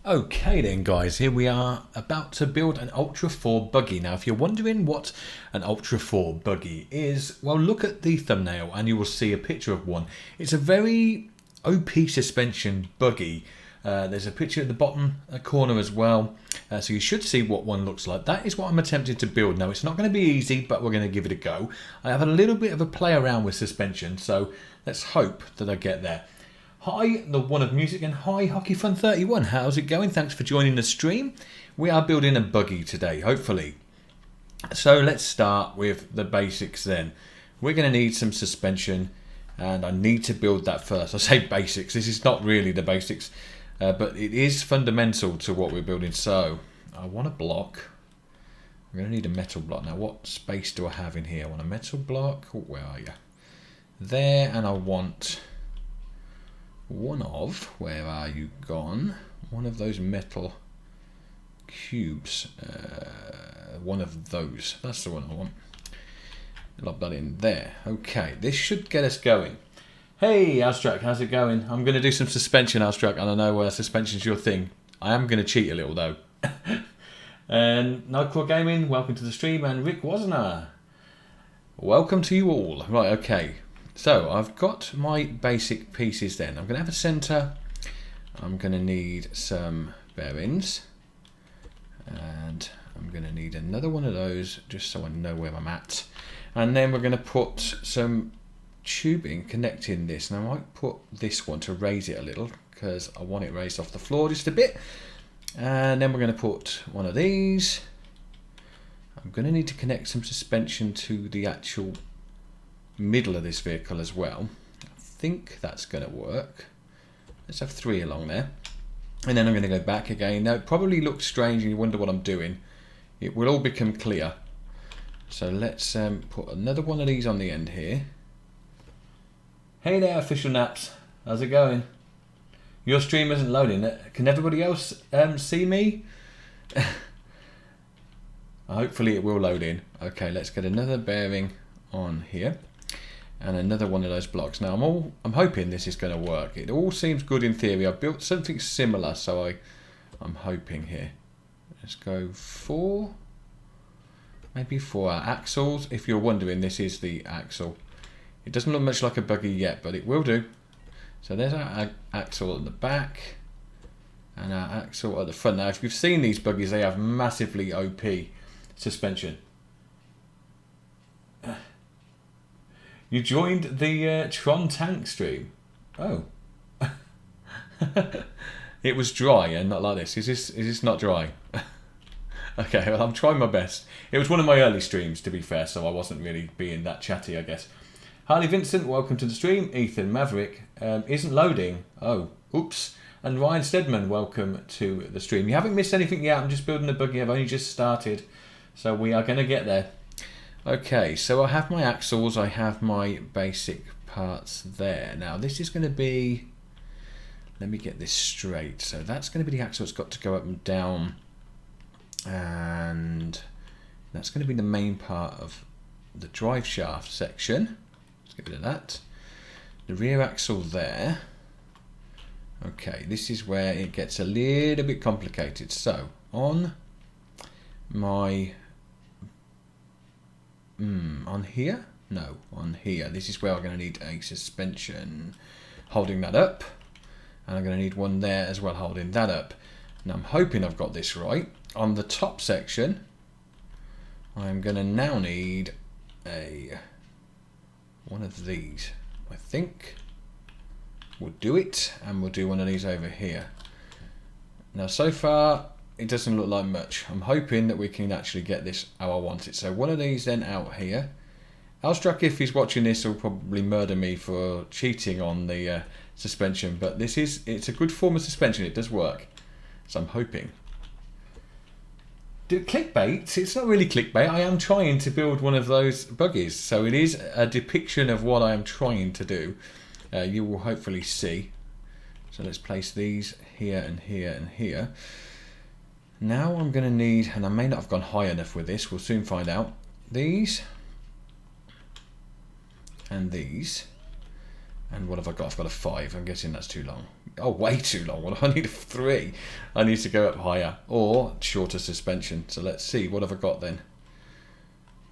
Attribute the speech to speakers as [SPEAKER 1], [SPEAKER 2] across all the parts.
[SPEAKER 1] Okay then guys, here we are about to build an Ultra 4 buggy. Now if you're wondering what an Ultra 4 buggy is, well look at the thumbnail and you will see a picture of one. It's a very OP suspension buggy. There's a picture at the bottom corner as well, so you should see what one looks like. That is what I'm attempting to build. Now it's not going to be easy, but we're going to give it a go. I have a little bit of a play around with suspension, so let's hope that I get there. Hi, the one of music, and hi, Hockey Fun 31. How's it going? Thanks for joining the stream. We are building a buggy today, hopefully. So let's start with the basics then. We're going to need some suspension, and I need to build that first. I say basics. This is not really the basics, but it is fundamental to what we're building. So I want a block. I'm going to need a metal block. Now, what space do I have in here? I want a metal block. Oh, where are you? There, and I want where are you gone? One of those metal cubes. One of those. That's the one I want. Lob that in there. Okay, this should get us going. Hey, Alstrak, how's it going? I'm going to do some suspension, Alstrak, and I know suspension's your thing. I am going to cheat a little though. And Nightcrawler Gaming, welcome to the stream, and Rick Wasner, welcome to you all. Right, okay. So I've got my basic pieces then. I'm going to have a centre. I'm going to need some bearings. And I'm going to need another one of those just so I know where I'm at. And then we're going to put some tubing connecting this. Now I might put this one to raise it a little because I want it raised off the floor just a bit. And then we're going to put one of these. I'm going to need to connect some suspension to the actual middle of this vehicle as well. I think that's going to work. Let's have 3 along there. And then I'm going to go back again. Now it probably looks strange and you wonder what I'm doing. It will all become clear. So let's put another one of these on the end here. Hey there, Official Naps. How's it going? Your stream isn't loading. Can everybody else see me? Hopefully it will load in. Okay, let's get another bearing on here. And another one of those blocks. Now I'm hoping this is going to work. It all seems good in theory. I've built something similar, so I'm hoping here. Let's go 4, maybe 4 axles. If you're wondering, this is the axle. It doesn't look much like a buggy yet, but it will do. So there's our axle at the back and our axle at the front. Now, if you've seen these buggies, they have massively OP suspension. You joined the Tron Tank stream. Oh. It was dry and not like this. Is this not dry? Okay, well I'm trying my best. It was one of my early streams, to be fair, so I wasn't really being that chatty, I guess. Harley Vincent, welcome to the stream. Ethan Maverick isn't loading. Oh, oops. And Ryan Stedman, welcome to the stream. You haven't missed anything yet. I'm just building a buggy. I've only just started, so we are going to get there. Okay, so I have my axles, I have my basic parts there. Now this is going to be, let me get this straight. So that's going to be the axle, it's got to go up and down. And that's going to be the main part of the drive shaft section. Let's get rid of that. The rear axle there. Okay, this is where it gets a little bit complicated. So on my on here? No, on here. This is where I'm going to need a suspension holding that up. And I'm going to need one there as well holding that up. Now I'm hoping I've got this right. On the top section, I'm going to now need one of these. I think we'll do it, and we'll do one of these over here. Now so far, it doesn't look like much. I'm hoping that we can actually get this how I want it. So one of these then out here. Alstrak, if he's watching this, will probably murder me for cheating on the suspension, but it's a good form of suspension. It does work. So I'm hoping. Clickbait? It's not really clickbait. I am trying to build one of those buggies. So it is a depiction of what I am trying to do. You will hopefully see. So let's place these here and here and here. Now I'm going to need, and I may not have gone high enough with this, we'll soon find out, these and these. And what have I got? I've got a 5. I'm guessing that's too long. Oh, way too long. Well, I need a 3. I need to go up higher or shorter suspension. So let's see. What have I got then?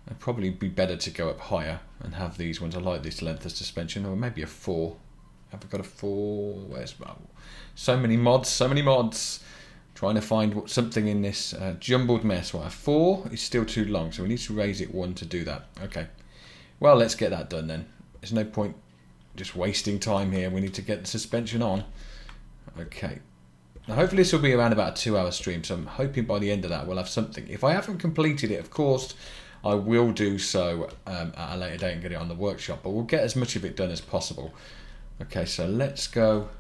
[SPEAKER 1] It'd probably be better to go up higher and have these ones. I like this length of suspension. Or maybe a 4. Have I got a 4? Where's so many mods? So many mods. Trying to find something in this jumbled mess. Well, a 4 is still too long. So we need to raise it 1 to do that. Okay. Well, let's get that done then. There's no point just wasting time here. We need to get the suspension on. Okay. Now hopefully this will be around about a 2-hour stream, so I'm hoping by the end of that we'll have something. If I haven't completed it, of course, I will do so at a later date and get it on the workshop, but we'll get as much of it done as possible. Okay, so let's go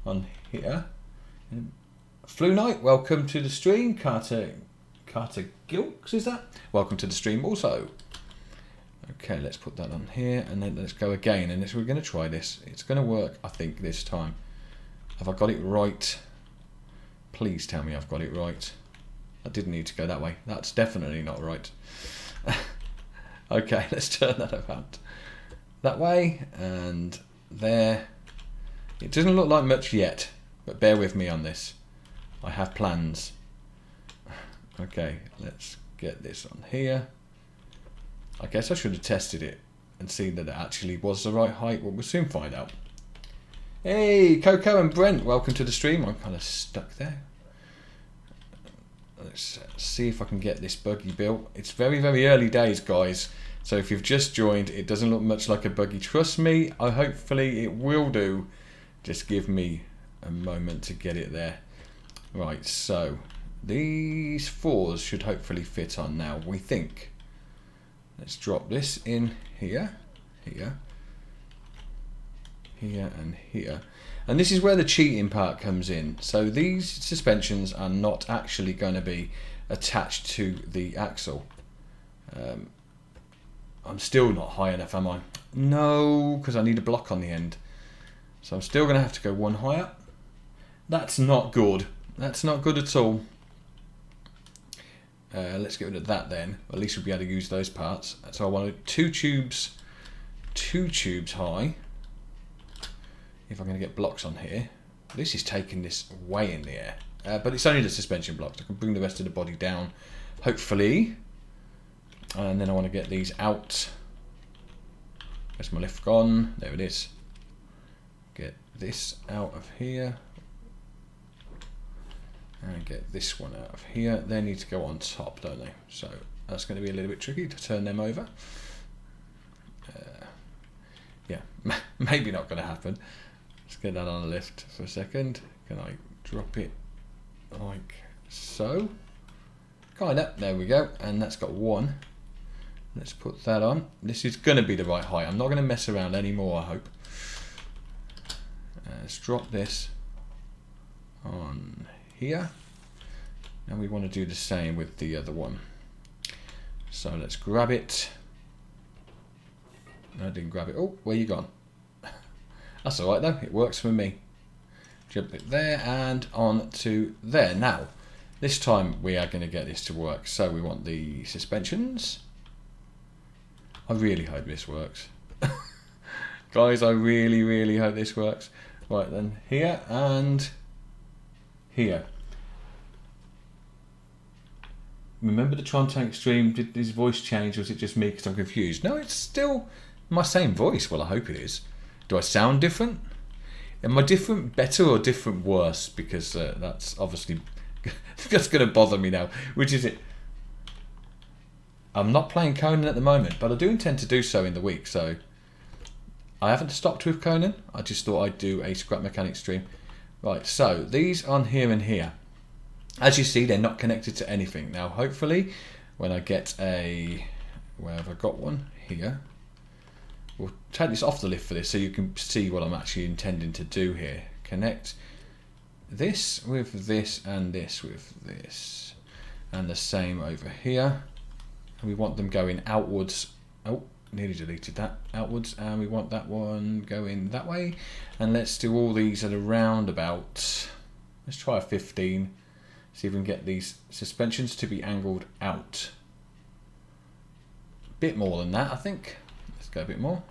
[SPEAKER 1] on here. Flu Knight, welcome to the stream. Carter Gilks, is that? Welcome to the stream also. Okay, let's put that on here, and then let's go again, and we're going to try this. It's going to work, I think, this time. Have I got it right? Please tell me I've got it right. I didn't need to go that way. That's definitely not right. Okay, let's turn that around. That way, and there. It doesn't look like much yet, but bear with me on this. I have plans. Okay, let's get this on here. I guess I should have tested it and seen that it actually was the right height. Well, we'll soon find out. Hey, Coco and Brent, welcome to the stream. I'm kind of stuck there. Let's see if I can get this buggy built. It's very, very early days, guys. So if you've just joined, it doesn't look much like a buggy. Trust me, hopefully it will do. Just give me a moment to get it there. Right, so these 4s should hopefully fit on now, we think. Let's drop this in here, here, here and here. And this is where the cheating part comes in. So these suspensions are not actually going to be attached to the axle. I'm still not high enough, am I? No, because I need a block on the end. So I'm still going to have to go 1 higher. That's not good. That's not good at all. Let's get rid of that then. At least we'll be able to use those parts. So I want 2 tubes high. If I'm going to get blocks on here. This is taking this way in the air. But it's only the suspension blocks. I can bring the rest of the body down, hopefully. And then I want to get these out. Where's my lift gone? There it is. Get this out of here. And get this one out of here. They need to go on top, don't they? So that's going to be a little bit tricky to turn them over. Yeah, maybe not going to happen. Let's get that on the lift for a second. Can I drop it like so? Kinda. There we go. And that's got 1. Let's put that on. This is going to be the right height. I'm not going to mess around anymore, I hope. Let's drop this on here. And we want to do the same with the other one. So let's grab it. No, I didn't grab it. Oh, where you gone? That's alright though, it works for me. Jump it there and on to there. Now, this time we are going to get this to work. So we want the suspensions. I really hope this works. Guys, I really, really hope this works. Right then, here and here. Remember the Tron Tank stream? Did his voice change or was it just me because I'm confused? No, it's still my same voice. Well, I hope it is. Do I sound different? Am I different better or different worse? Because that's obviously just going to bother me now. Which is it? I'm not playing Conan at the moment, but I do intend to do so in the week. So I haven't stopped with Conan. I just thought I'd do a scrap mechanics stream. Right, so these on here and here. As you see, they're not connected to anything. Now, hopefully, when I get a... Where have I got one? Here. We'll take this off the lift for this so you can see what I'm actually intending to do here. Connect this with this and this with this. And the same over here. And we want them going outwards. Oh, nearly deleted that. Outwards. And we want that one going that way. And let's do all these at around about... Let's try a 15. See if we can get these suspensions to be angled out. A bit more than that, I think. Let's go a bit more.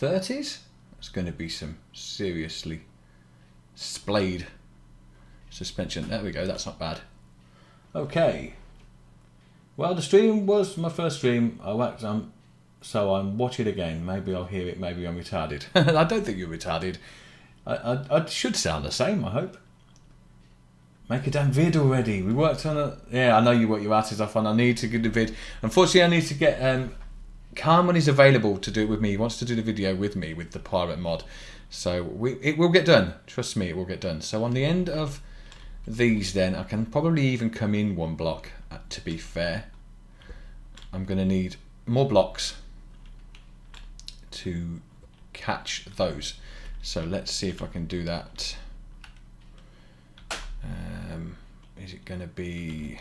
[SPEAKER 1] 30s. It's going to be some seriously splayed suspension. There we go, that's not bad. Okay. Well, the stream was my first stream. So I'm watching it again. Maybe I'll hear it, maybe I'm retarded. I don't think you're retarded. I should sound the same, I hope. Make a damn vid already. We worked on it. Yeah, I know you work your asses off on. I need to get the vid. Unfortunately, I need to get... Khan, when he's available to do it with me, he wants to do the video with me with the pirate mod. So it will get done. Trust me, it will get done. So on the end of these then, I can probably even come in one block, to be fair. I'm going to need more blocks to catch those. So let's see if I can do that. Is it going to be...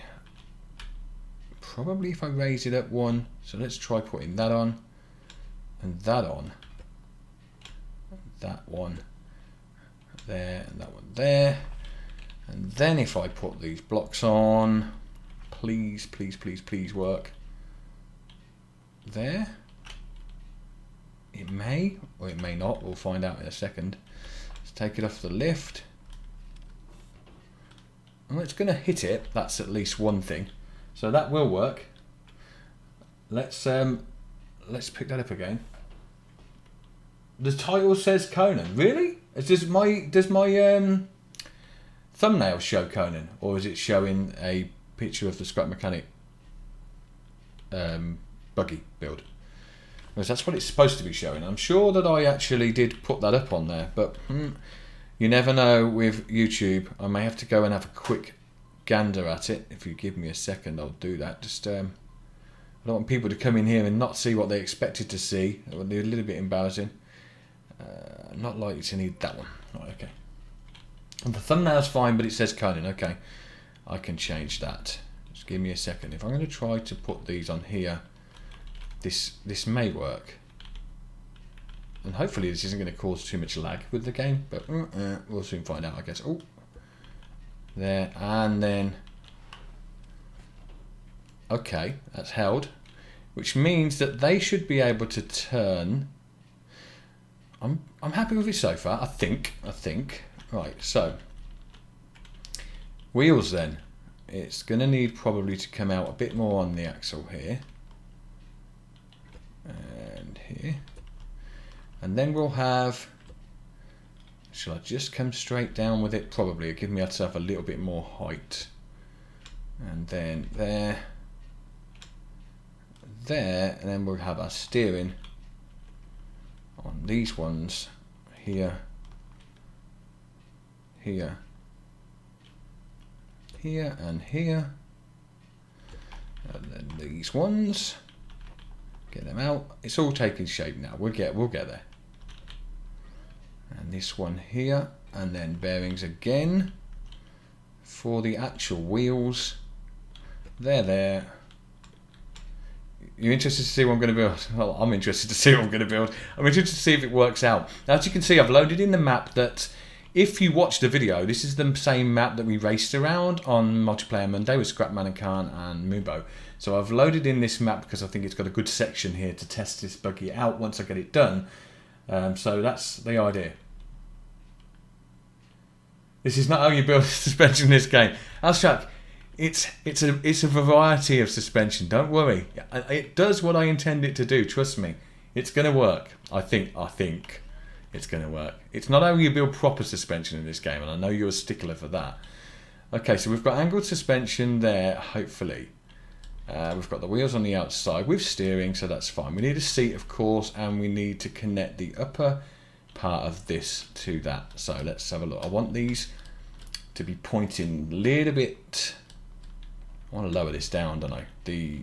[SPEAKER 1] Probably if I raise it up one. So let's try putting that on. And that on. That one there and that one there. And then if I put these blocks on, please, please, please, please work. There. It may, or it may not. We'll find out in a second. Let's take it off the lift. And it's going to hit it. That's at least one thing. So that will work. Let's pick that up again. The title says Conan. Really? Does my thumbnail show Conan, or is it showing a picture of the scrap mechanic buggy build? Because that's what it's supposed to be showing. I'm sure that I actually did put that up on there, but you never know with YouTube. I may have to go and have a quick gander at it. If you give me a second, I'll do that. Just I don't want people to come in here and not see what they expected to see. It would be a little bit embarrassing. Not likely to need that one. Right, okay. And the thumbnail's fine, but it says Conan. Okay, I can change that. Just give me a second. If I'm going to try to put these on here, this may work. And hopefully this isn't going to cause too much lag with the game, but we'll soon find out, I guess. Oh, there, and then okay, that's held, which means that they should be able to turn. I'm happy with it so far. I think. Right, so wheels then. It's going to need probably to come out a bit more on the axle here and here, and then we'll have. Shall I just come straight down with it? Probably. It'll give me myself a little bit more height. And then there. There. And then we'll have our steering on these ones. Here. Here. Here and here. And then these ones. Get them out. It's all taking shape now. We'll get there. And this one here, and then bearings again for the actual wheels. There. You're interested to see what I'm going to build? Well, I'm interested to see what I'm going to build. I'm interested to see if it works out. As you can see, I've loaded in the map that, if you watch the video, this is the same map that we raced around on Multiplayer Monday with Scrapman and Khan and Mubo. So I've loaded in this map because I think it's got a good section here to test this buggy out once I get it done. So that's the idea. This is not how you build suspension in this game. Alshak, it's a variety of suspension. Don't worry. It does what I intend it to do. Trust me. It's going to work. I think it's going to work. It's not how you build proper suspension in this game, and I know you're a stickler for that. Okay, so we've got angled suspension there, hopefully. We've got the wheels on the outside with steering, so that's fine. We need a seat, of course, and we need to connect the upper part of this to that. So let's have a look. I want these to be pointing a little bit. I want to lower this down, don't I? The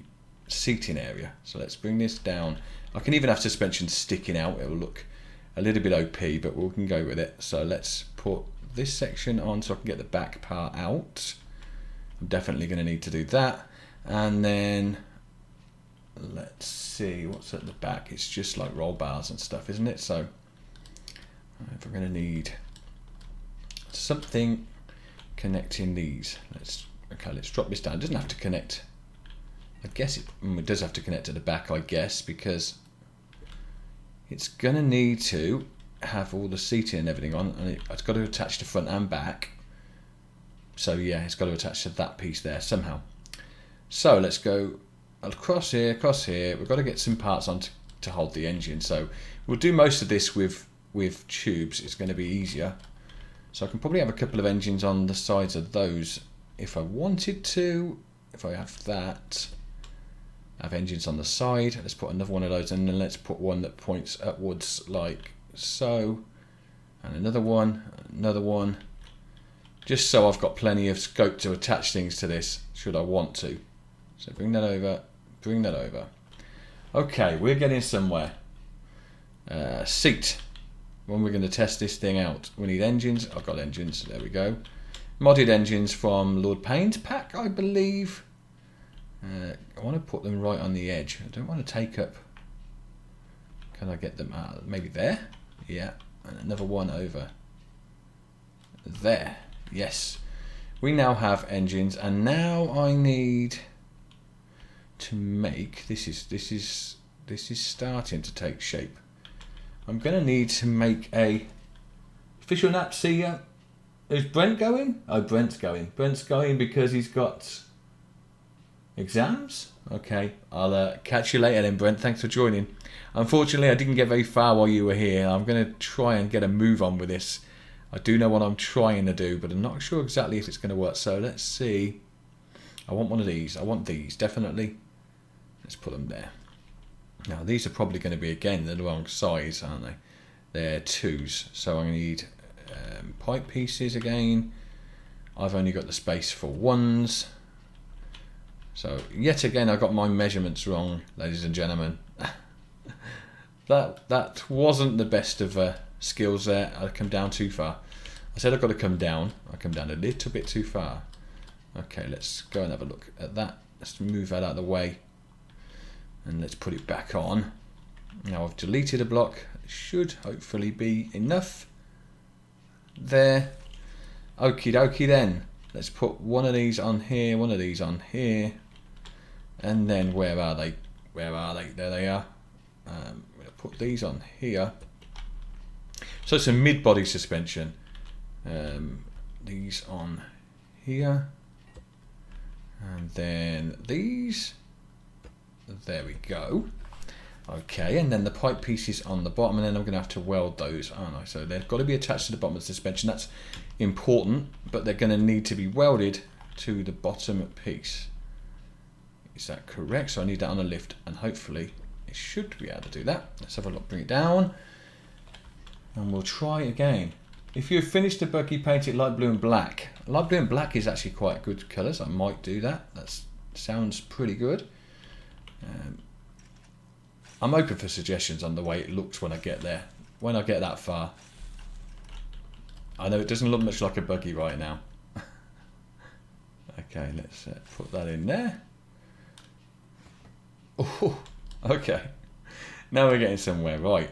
[SPEAKER 1] seating area. So let's bring this down. I can even have suspension sticking out. It will look a little bit OP, but we can go with it. So let's put this section on so I can get the back part out. I'm definitely going to need to do that. And then let's see what's at the back. It's just like roll bars and stuff, isn't it? So if we're going to need something connecting these, let's drop this down. It doesn't have to connect. I guess it does have to connect to the back, I guess, because it's going to need to have all the seating and everything on, and it's got to attach to front and back. So yeah, it's got to attach to that piece there somehow. So let's go across here, across here. We've got to get some parts on to hold the engine. So we'll do most of this with tubes. It's going to be easier. So I can probably have a couple of engines on the sides of those if I wanted to. If I have that, I have engines on the side. Let's put another one of those, and then let's put one that points upwards like so, and another one, just so I've got plenty of scope to attach things to this should I want to. So bring that over, bring that over. Okay, we're getting somewhere. Seat. When we're going to test this thing out, we need engines. I've got engines, there we go. Modded engines from Lord Payne's pack, I believe. I want to put them right on the edge. I don't want to take up. Can I get them out? Maybe there? Yeah. And another one over there. Yes. We now have engines, and now I need to make this is starting to take shape. I'm going to need to make a official nap. See ya. Is Brent going? Oh, Brent's going. Brent's going because he's got exams. Okay, I'll catch you later then, Brent. Thanks for joining. Unfortunately, I didn't get very far while you were here. I'm going to try and get a move on with this. I do know what I'm trying to do, but I'm not sure exactly if it's going to work. So let's see. I want one of these. I want these, definitely. Let's put them there. Now, these are probably going to be, again, the wrong size, aren't they? They're 2s. So I need pipe pieces again. I've only got the space for 1s. So, yet again, I got my measurements wrong, ladies and gentlemen. That wasn't the best of skills there. I've come down too far. I said I've got to come down. I come down a little bit too far. Okay, let's go and have a look at that. Let's move that out of the way. And let's put it back on. Now I've deleted a block. It should hopefully be enough. There. Okie dokie then. Let's put one of these on here, one of these on here. And then where are they? Where are they? There they are. I'm going to put these on here. So it's a mid-body suspension. These on here. And then these. There we go. Okay, and then the pipe pieces on the bottom, and then I'm going to have to weld those, aren't I? So they've got to be attached to the bottom of the suspension. That's important, but they're going to need to be welded to the bottom piece. Is that correct? So I need that on a lift, and hopefully it should be able to do that. Let's have a look, bring it down, and we'll try again. If you've finished the buggy, paint it light blue and black. Light blue and black is actually quite good colours. I might do that. That sounds pretty good. I'm open for suggestions on the way it looks when I get there. When I get that far. I know it doesn't look much like a buggy right now. Okay, let's put that in there. Oh, okay. Now we're getting somewhere. Right.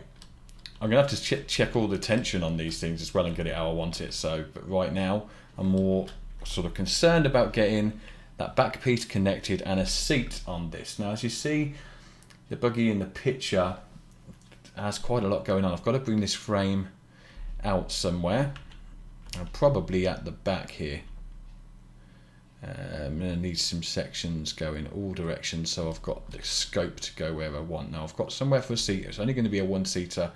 [SPEAKER 1] I'm going to have to check all the tension on these things as well and get it how I want it. So, but right now, I'm more sort of concerned about getting that back piece connected and a seat on this. Now, as you see, the buggy in the picture has quite a lot going on. I've got to bring this frame out somewhere. I'm probably at the back here. I'm going to need some sections going all directions, so I've got the scope to go where I want. Now, I've got somewhere for a seat. It's only going to be a one-seater.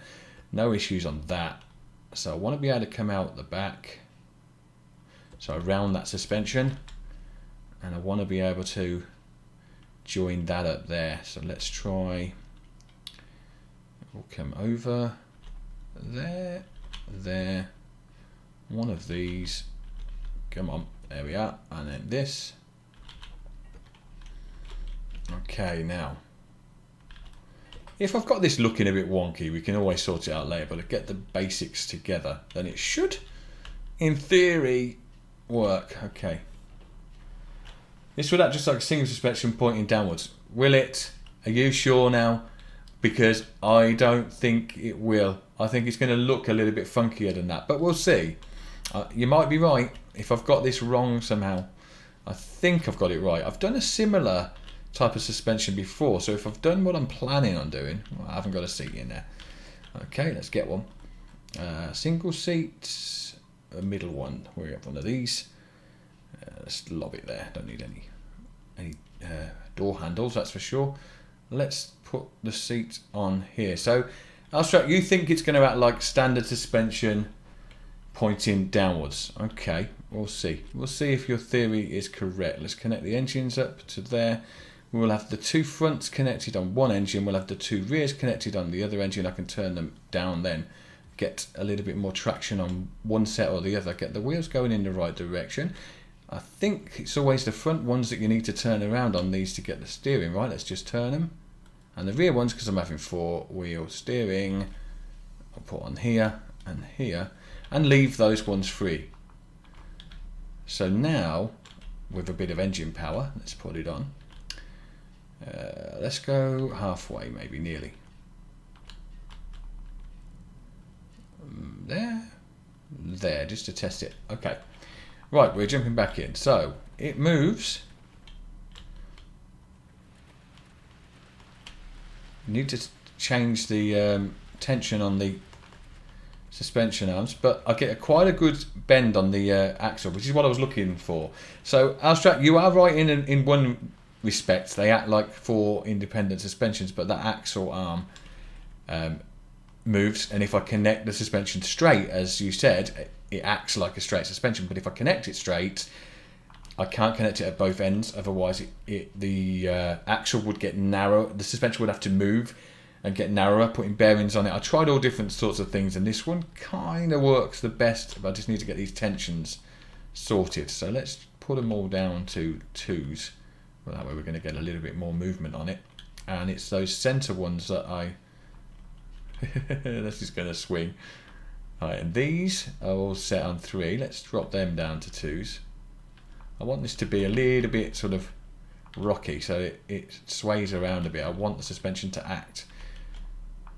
[SPEAKER 1] No issues on that. So I want to be able to come out the back. So around that suspension. And I want to be able to join that up there. So let's try. We'll come over there, there. One of these. Come on, there we are. And then this. Okay, now. If I've got this looking a bit wonky, we can always sort it out later, but to get the basics together, then it should, in theory, work. Okay. This would act just like a single suspension pointing downwards. Will it? Are you sure now? Because I don't think it will. I think it's going to look a little bit funkier than that, but we'll see. You might be right if I've got this wrong somehow. I think I've got it right. I've done a similar type of suspension before, so if I've done what I'm planning on doing, well, I haven't got a seat in there. Okay, let's get one. Single seat, a middle one. We have one of these. Let's lob it there. Don't need any door handles, that's for sure. Let's put the seat on here. So, Abstract, you think it's going to act like standard suspension pointing downwards. Okay, we'll see. We'll see if your theory is correct. Let's connect the engines up to there. We'll have the two fronts connected on one engine. We'll have the two rears connected on the other engine. I can turn them down then. Get a little bit more traction on one set or the other. Get the wheels going in the right direction. I think it's always the front ones that you need to turn around on these to get the steering right. Let's just turn them. And the rear ones, because I'm having 4-wheel steering, I'll put on here and here. And leave those ones free. So now, with a bit of engine power, let's put it on. Let's go halfway, maybe, nearly. There, just to test it. Okay. Right, we're jumping back in. So, it moves. You need to change the tension on the suspension arms, but I get quite a good bend on the axle, which is what I was looking for. So, Abstract, you are right in one respect. They act like 4 independent suspensions, but that axle arm moves, and if I connect the suspension straight, as you said, it acts like a straight suspension. But if I connect it straight, I can't connect it at both ends, otherwise the axle would get narrow, the suspension would have to move and get narrower, putting bearings on it. I tried all different sorts of things, and this one kind of works the best, but I just need to get these tensions sorted. So let's put them all down to 2s. Well, that way we're going to get a little bit more movement on it. And it's those centre ones that this is going to swing. Right, and these are all set on 3. Let's drop them down to 2s. I want this to be a little bit sort of rocky, so it sways around a bit. I want the suspension to act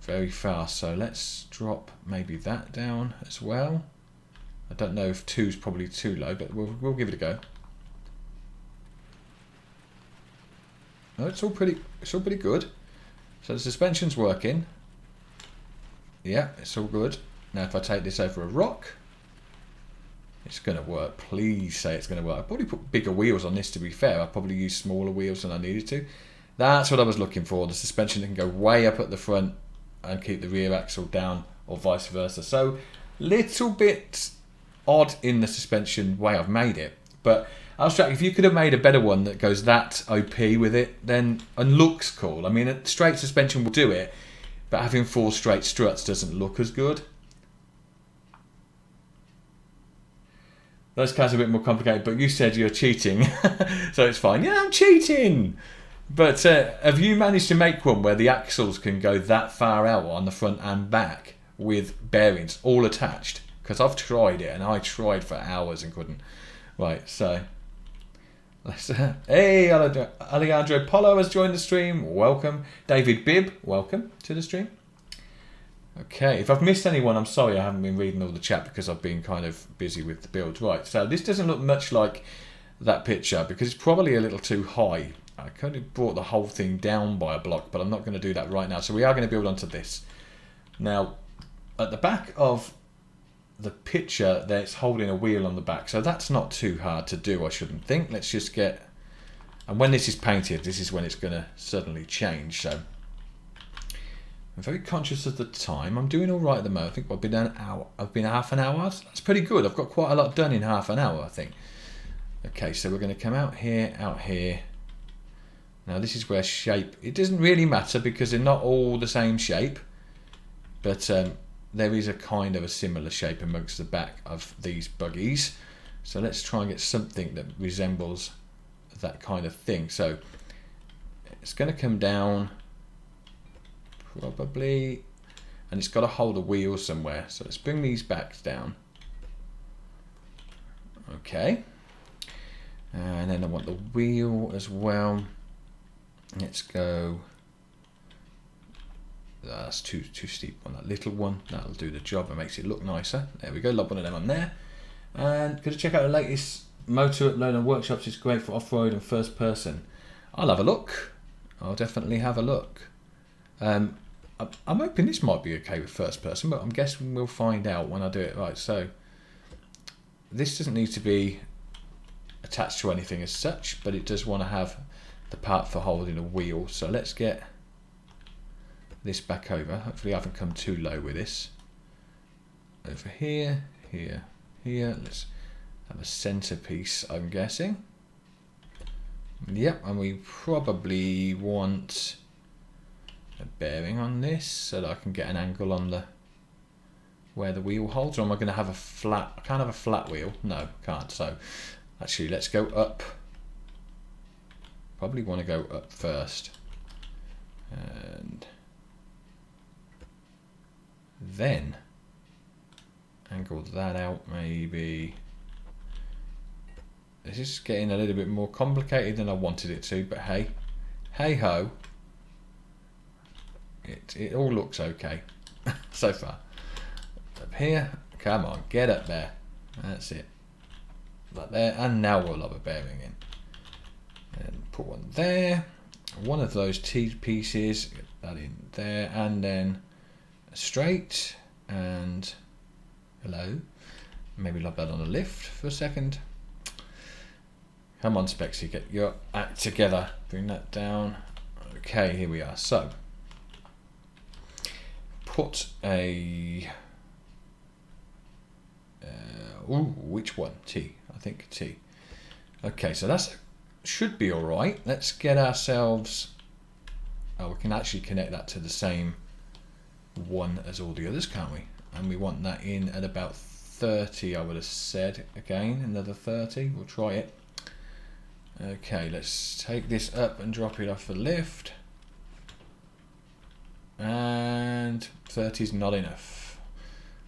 [SPEAKER 1] very fast, so let's drop maybe that down as well. I don't know if 2's probably too low, but we'll give it a go. No, it's all pretty good. So the suspension's working. Yeah, it's all good. Now if I take this over a rock, it's going to work. Please say it's going to work. I'd probably put bigger wheels on this, to be fair. I'd probably use smaller wheels than I needed to. That's what I was looking for. The suspension that can go way up at the front and keep the rear axle down, or vice versa. So, little bit odd in the suspension way I've made it. But, Abstract, if you could have made a better one that goes that OP with it, then, and looks cool. I mean, a straight suspension will do it, but having 4 straight struts doesn't look as good. Those cars are a bit more complicated, but you said you're cheating, so it's fine. Yeah, I'm cheating! But have you managed to make one where the axles can go that far out on the front and back with bearings all attached? Because I've tried it, and I tried for hours and couldn't. Right, so let's. Hey, Alejandro Polo has joined the stream. Welcome. David Bibb, welcome to the stream. Okay, if I've missed anyone, I'm sorry. I haven't been reading all the chat because I've been kind of busy with the build. Right, so this doesn't look much like that picture because it's probably a little too high. I kind of brought the whole thing down by a block, but I'm not going to do that right now. So we are going to build onto this. Now, at the back of the picture, it's holding a wheel on the back. So that's not too hard to do, I shouldn't think. Let's just get... And when this is painted, this is when it's going to suddenly change. So I'm very conscious of the time. I'm doing all right at the moment. I think I've been an hour. I've been half an hour. That's pretty good. I've got quite a lot done in half an hour, I think. Okay, so we're going to come out here, out here. Now this is where shape, it doesn't really matter because they're not all the same shape, but there is a kind of a similar shape amongst the back of these buggies. So let's try and get something that resembles that kind of thing. So it's going to come down probably, and it's got to hold a wheel somewhere. So let's bring these backs down. Okay. And then I want the wheel as well. Let's go. That's too steep on that little one. That'll do the job and makes it look nicer. There we go. Lob one of them on there. And could you check out the latest motor at Lowland Workshops? It's great for off-road and first person. I'll have a look. I'll definitely have a look. I'm hoping this might be okay with first person, but I'm guessing we'll find out when I do it. Right, so this doesn't need to be attached to anything as such, but it does want to have the part for holding a wheel. So let's get this back over. Hopefully I haven't come too low with this. Over here, here, here. Let's have a centerpiece, I'm guessing. Yep, and we probably want a bearing on this so that I can get an angle on the where the wheel holds. Or am I going to have a flat? I can't have a flat wheel. No, can't. So actually, let's go up. Probably want to go up first, and then angle that out maybe. This is getting a little bit more complicated than I wanted it to, but hey, hey ho, it all looks okay so far. Up here, come on, get up there. That's it. Like there, and now we'll lob a bearing in. And put one there. One of those T pieces, get that in there, and then straight and hello. Maybe lob that on a lift for a second. Come on, Spexxy, get your act together. Bring that down. Okay, here we are. So, put a... ooh, which one? T. I think T. Okay, so that should be all right. Let's get ourselves... Oh, we can actually connect that to the same one as all the others, can't we? And we want that in at about 30, I would have said. Again, another 30. We'll try it. Okay, let's take this up and drop it off the lift. And 30 is not enough.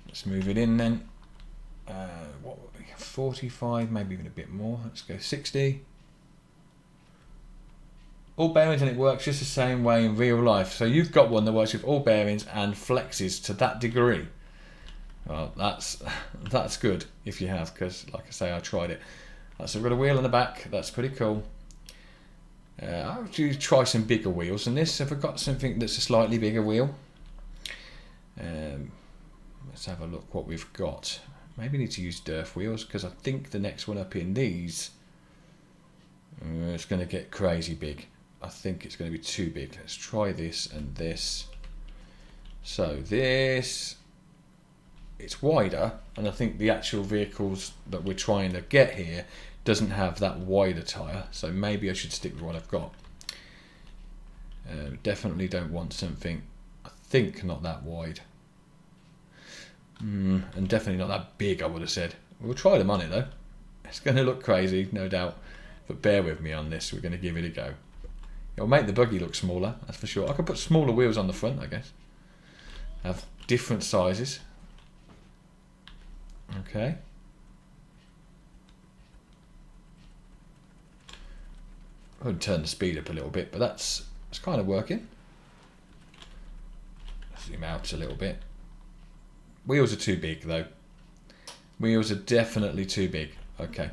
[SPEAKER 1] Let's move it in then. What would we, 45, maybe even a bit more. Let's go 60. All bearings, and it works just the same way in real life. So you've got one that works with all bearings and flexes to that degree. Well, that's good if you have, because like I say, I tried it. So we've got a wheel on the back. That's pretty cool. I'll try some bigger wheels than this. Have I got something that's a slightly bigger wheel? Let's have a look what we've got. Maybe need to use Durf wheels, because I think the next one up in these, it's going to get crazy big. I think it's going to be too big. Let's try this and this. So this, it's wider, and I think the actual vehicles that we're trying to get here doesn't have that wider tyre, so maybe I should stick with what I've got. Definitely don't want something, I think, not that wide. And definitely not that big, I would have said. We'll try them on it though. It's going to look crazy, no doubt, but bear with me on this. We're going to give it a go. It'll make the buggy look smaller, that's for sure. I could put smaller wheels on the front, I guess. Have different sizes. Okay. I would turn the speed up a little bit, but it's kind of working. Zoom out a little bit. Wheels are too big though. Wheels are definitely too big. Okay.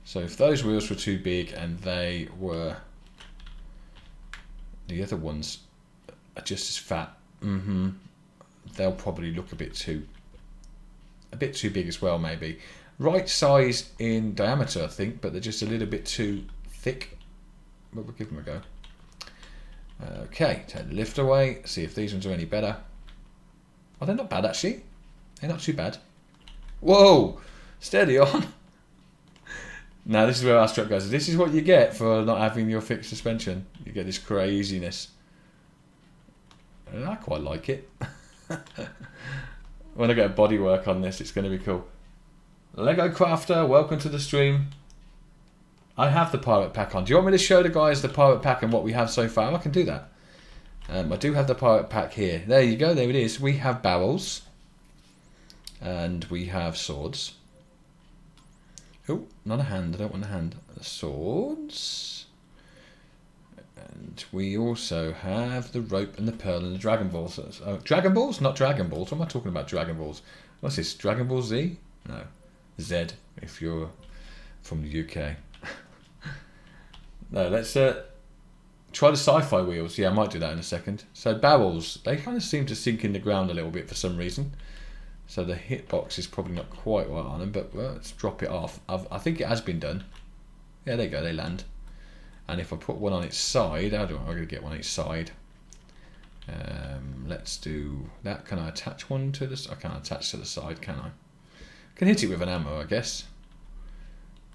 [SPEAKER 1] So if those wheels were too big and they were, the other ones are just as fat, they'll probably look a bit too big as well, maybe. Right size in diameter, I think, but they're just a little bit too thick. But we'll give them a go. Okay, take the lift away, see if these ones are any better. Oh, they're not bad actually. They're not too bad. Whoa! Steady on. Now this is where our strut goes. This is what you get for not having your fixed suspension. You get this craziness. And I quite like it. When I get a bodywork on this, it's going to be cool. Lego Crafter, welcome to the stream. I have the pirate pack on. Do you want me to show the guys the pirate pack and what we have so far? I can do that. I do have the pirate pack here. There you go, there it is. We have barrels. And we have swords. Oh, not a hand, I don't want a hand. The swords. And we also have the rope and the pearl and the Dragon Balls. Dragon Balls? Not Dragon Balls. What am I talking about, Dragon Balls? What's this, Dragon Ball Z? No. Z, if you're from the UK. No, let's Try the sci-fi wheels. Yeah, I might do that in a second. So barrels, they kind of seem to sink in the ground a little bit for some reason. So the hitbox is probably not quite right on them, but let's drop it off. I think it has been done. Yeah, there you go, they land. And if I put one on its side, I'm going to get one on each side. Let's do that. Can I attach one to this? I can't attach to the side, can I? I can hit it with an ammo, I guess.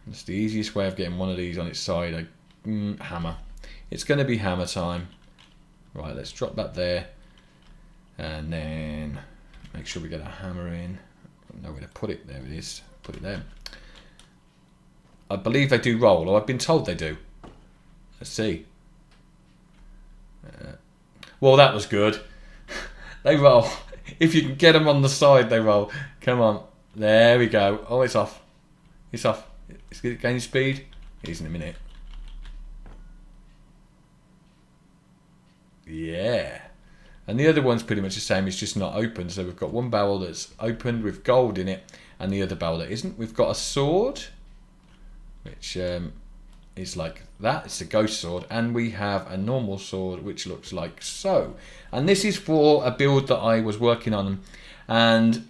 [SPEAKER 1] That's the easiest way of getting one of these on its side. Hammer. It's going to be hammer time. Right, let's drop that there. And then make sure we get a hammer in. Nowhere to put it. There it is. Put it there. I believe they do roll, or I've been told they do. Let's see. Well, that was good. They roll. If you can get them on the side, they roll. Come on. There we go. Oh, it's off. It's off. It's gaining speed. It is in a minute. Yeah. And the other one's pretty much the same. It's just not open. So we've got one barrel that's opened with gold in it, and the other barrel that isn't. We've got a sword, which is like that. It's a ghost sword. And we have a normal sword, which looks like so. And this is for a build that I was working on. And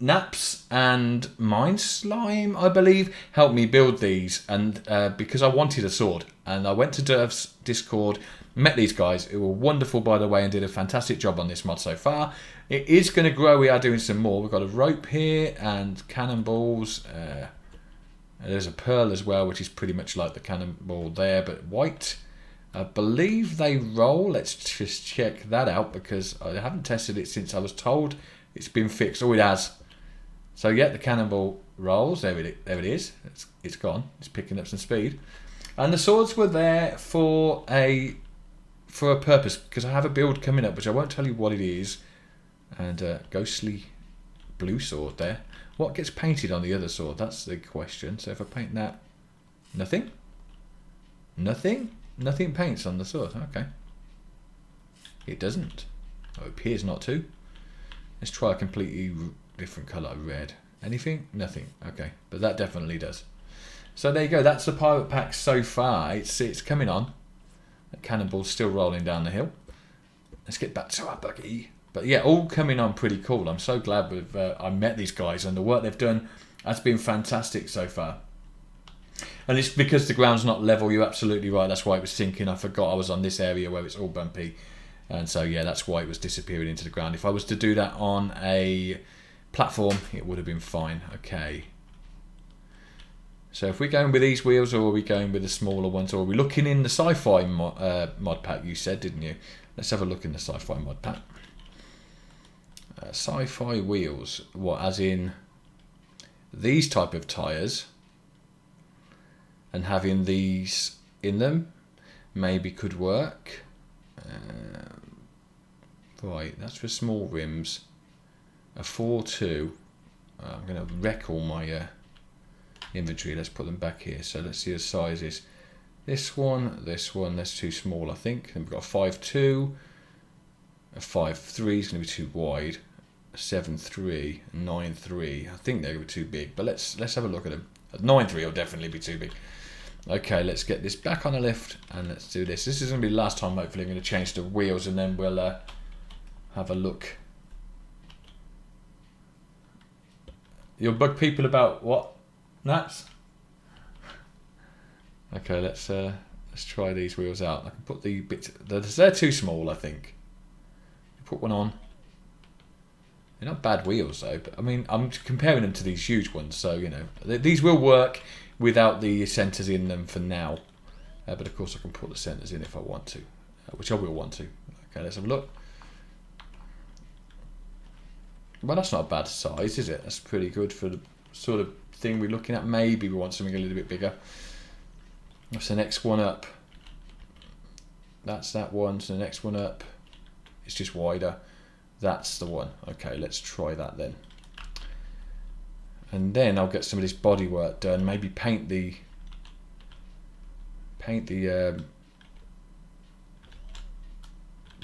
[SPEAKER 1] Naps and Mind Slime, I believe, helped me build these. And because I wanted a sword. And I went to Derv's Discord, met these guys, who were wonderful, by the way, and did a fantastic job on this mod so far. It is going to grow. We are doing some more. We've got a rope here and cannonballs. There's a pearl as well, which is pretty much like the cannonball there, but white. I believe they roll. Let's just check that out because I haven't tested it since I was told it's been fixed. Oh, it has. So yeah, the cannonball rolls. There it is. It's gone. It's picking up some speed. And the swords were there for a purpose, because I have a build coming up, which I won't tell you what it is. And ghostly blue sword there. What gets painted on the other sword? That's the question. So if I paint that, nothing? Nothing? Nothing paints on the sword. Okay. It doesn't. Oh, it appears not to. Let's try a completely different colour. Red. Anything? Nothing. Okay. But that definitely does. So there you go. That's the pirate pack so far. It's coming on. The cannonball's still rolling down the hill. Let's get back to our buggy. But yeah, all coming on pretty cool. I'm so glad I met these guys, and the work they've done has been fantastic so far. And it's because the ground's not level. You're absolutely right. That's why it was sinking. I forgot I was on this area where it's all bumpy. And so yeah, that's why it was disappearing into the ground. If I was to do that on a platform, it would have been fine. Okay. So if we're going with these wheels, or are we going with the smaller ones, or are we looking in the sci-fi mod pack, you said, didn't you? Let's have a look in the sci-fi mod pack. Sci-fi wheels, what, as in these type of tyres, and having these in them maybe could work. Right, that's for small rims. A 4.2. I'm going to wreck all my inventory. Let's put them back here. So let's see the sizes. This one, that's too small, I think. And we've got a 5.2. A 5.3 is going to be too wide. 7.3, 9.3. I think they were too big, but let's have a look at them. 9.3 will definitely be too big. Okay, let's get this back on the lift and let's do this. This is going to be the last time. Hopefully, I'm going to change the wheels and then we'll have a look. You'll bug people about what? Nuts? Okay, let's try these wheels out. I can put the bits. They're too small, I think. Put one on. They're not bad wheels though, but I mean, I'm comparing them to these huge ones, so you know, these will work without the centres in them for now. But of course I can put the centres in if I want to, which I will want to. Okay, let's have a look. Well, that's not a bad size, is it? That's pretty good for the sort of thing we're looking at. Maybe we want something a little bit bigger. What's the next one up? That's that one, so the next one up. It's just wider. That's the one. Okay, let's try that then. And then I'll get some of this bodywork done. Maybe paint the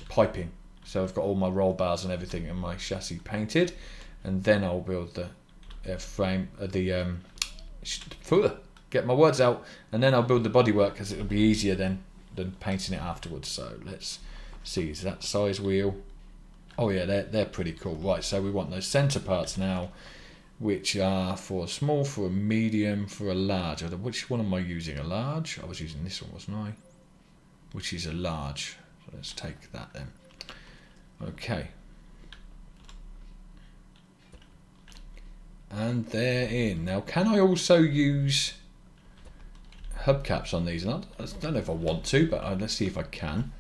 [SPEAKER 1] piping. So I've got all my roll bars and everything and my chassis painted, and then I'll build the frame, get my words out, and then I'll build the bodywork because it'll be easier then than painting it afterwards. So let's see, is that size wheel? Oh yeah, they're pretty cool. Right, so we want those centre parts now, which are for a small, for a medium, for a large. Which one am I using? A large? I was using this one, wasn't I? Which is a large. So let's take that then. Okay. And they're in. Now, can I also use hubcaps on these? And I don't know if I want to, but let's see if I can.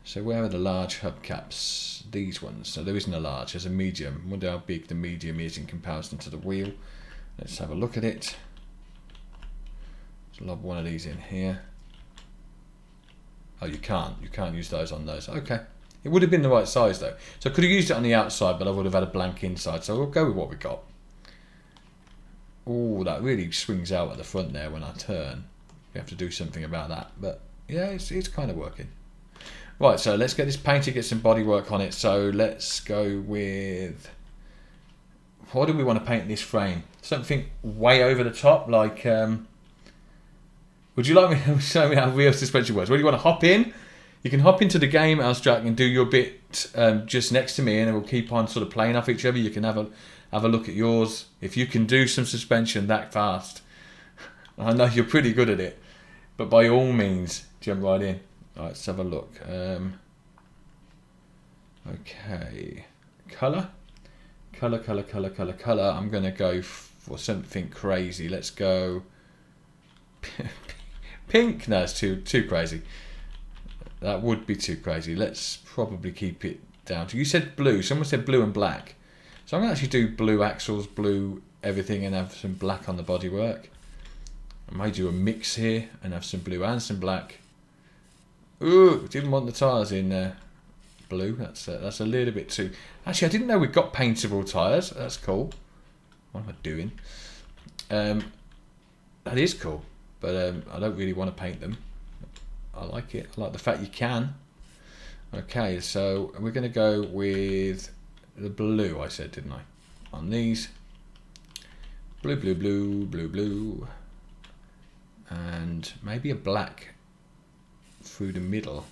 [SPEAKER 1] So where are the large hubcaps? These ones. So there isn't a large, there's a medium. I wonder how big the medium is in comparison to the wheel. Let's have a look at it. Let's lob one of these in here. Oh, you can't use those on those. Okay. It would have been the right size though. So I could have used it on the outside, but I would have had a blank inside. So we'll go with what we got. Oh, that really swings out at the front there when I turn. We have to do something about that. But yeah, it's kind of working. Right, so let's get this painted, get some bodywork on it. So let's go with... What do we want to paint this frame? Something way over the top, like... Would you like me to show me how real suspension works? When you want to hop in, you can hop into the game, Alstrack, and do your bit just next to me, and we'll keep on sort of playing off each other. You can have a look at yours. If you can do some suspension that fast, I know you're pretty good at it, but by all means, jump right in. All right, let's have a look. Okay, colour. I'm going to go for something crazy. Let's go pink. No, it's too crazy. That would be too crazy. Let's probably keep it down to... You said blue. Someone said blue and black. So I'm going to actually do blue axles, blue everything, and have some black on the bodywork. I might do a mix here and have some blue and some black. Ooh, didn't want the tyres in blue. That's a little bit too... Actually, I didn't know we got paintable tyres. That's cool. What am I doing? That is cool, but I don't really want to paint them. I like it. I like the fact you can. Okay, so we're going to go with the blue, I said, didn't I? On these. Blue. And maybe a black through the middle.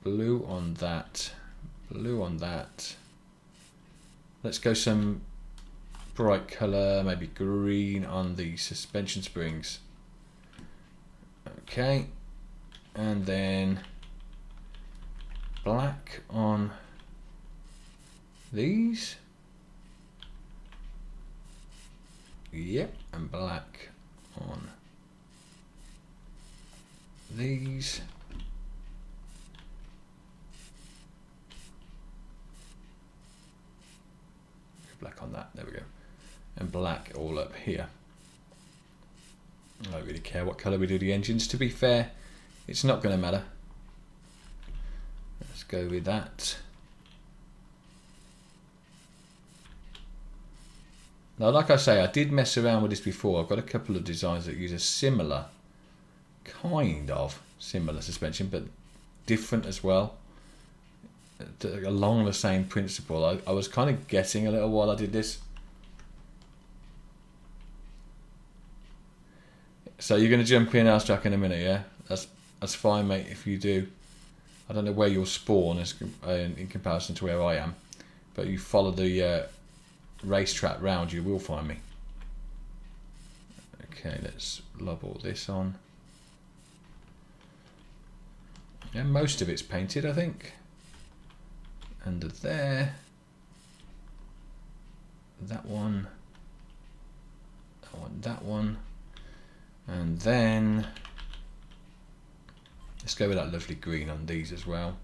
[SPEAKER 1] Blue on that. Let's go some bright colour, maybe green on the suspension springs. Okay, and then black on these. Yep, and black on these. Black on that, there we go. And black all up here. I don't really care what colour we do the engines. To be fair, it's not going to matter. Let's go with that. Now, like I say, I did mess around with this before. I've got a couple of designs that use a similar, kind of similar suspension, but different as well. Along the same principle. I was kind of guessing a little while I did this. So you're going to jump in, Alstrack, in a minute, yeah? That's fine, mate, if you do. I don't know where you'll spawn in comparison to where I am, but you follow the racetrack round, you will find me. Okay, let's lob all this on. Yeah, most of it's painted, I think. Under there. That one. That one. And then let's go with that lovely green on these as well.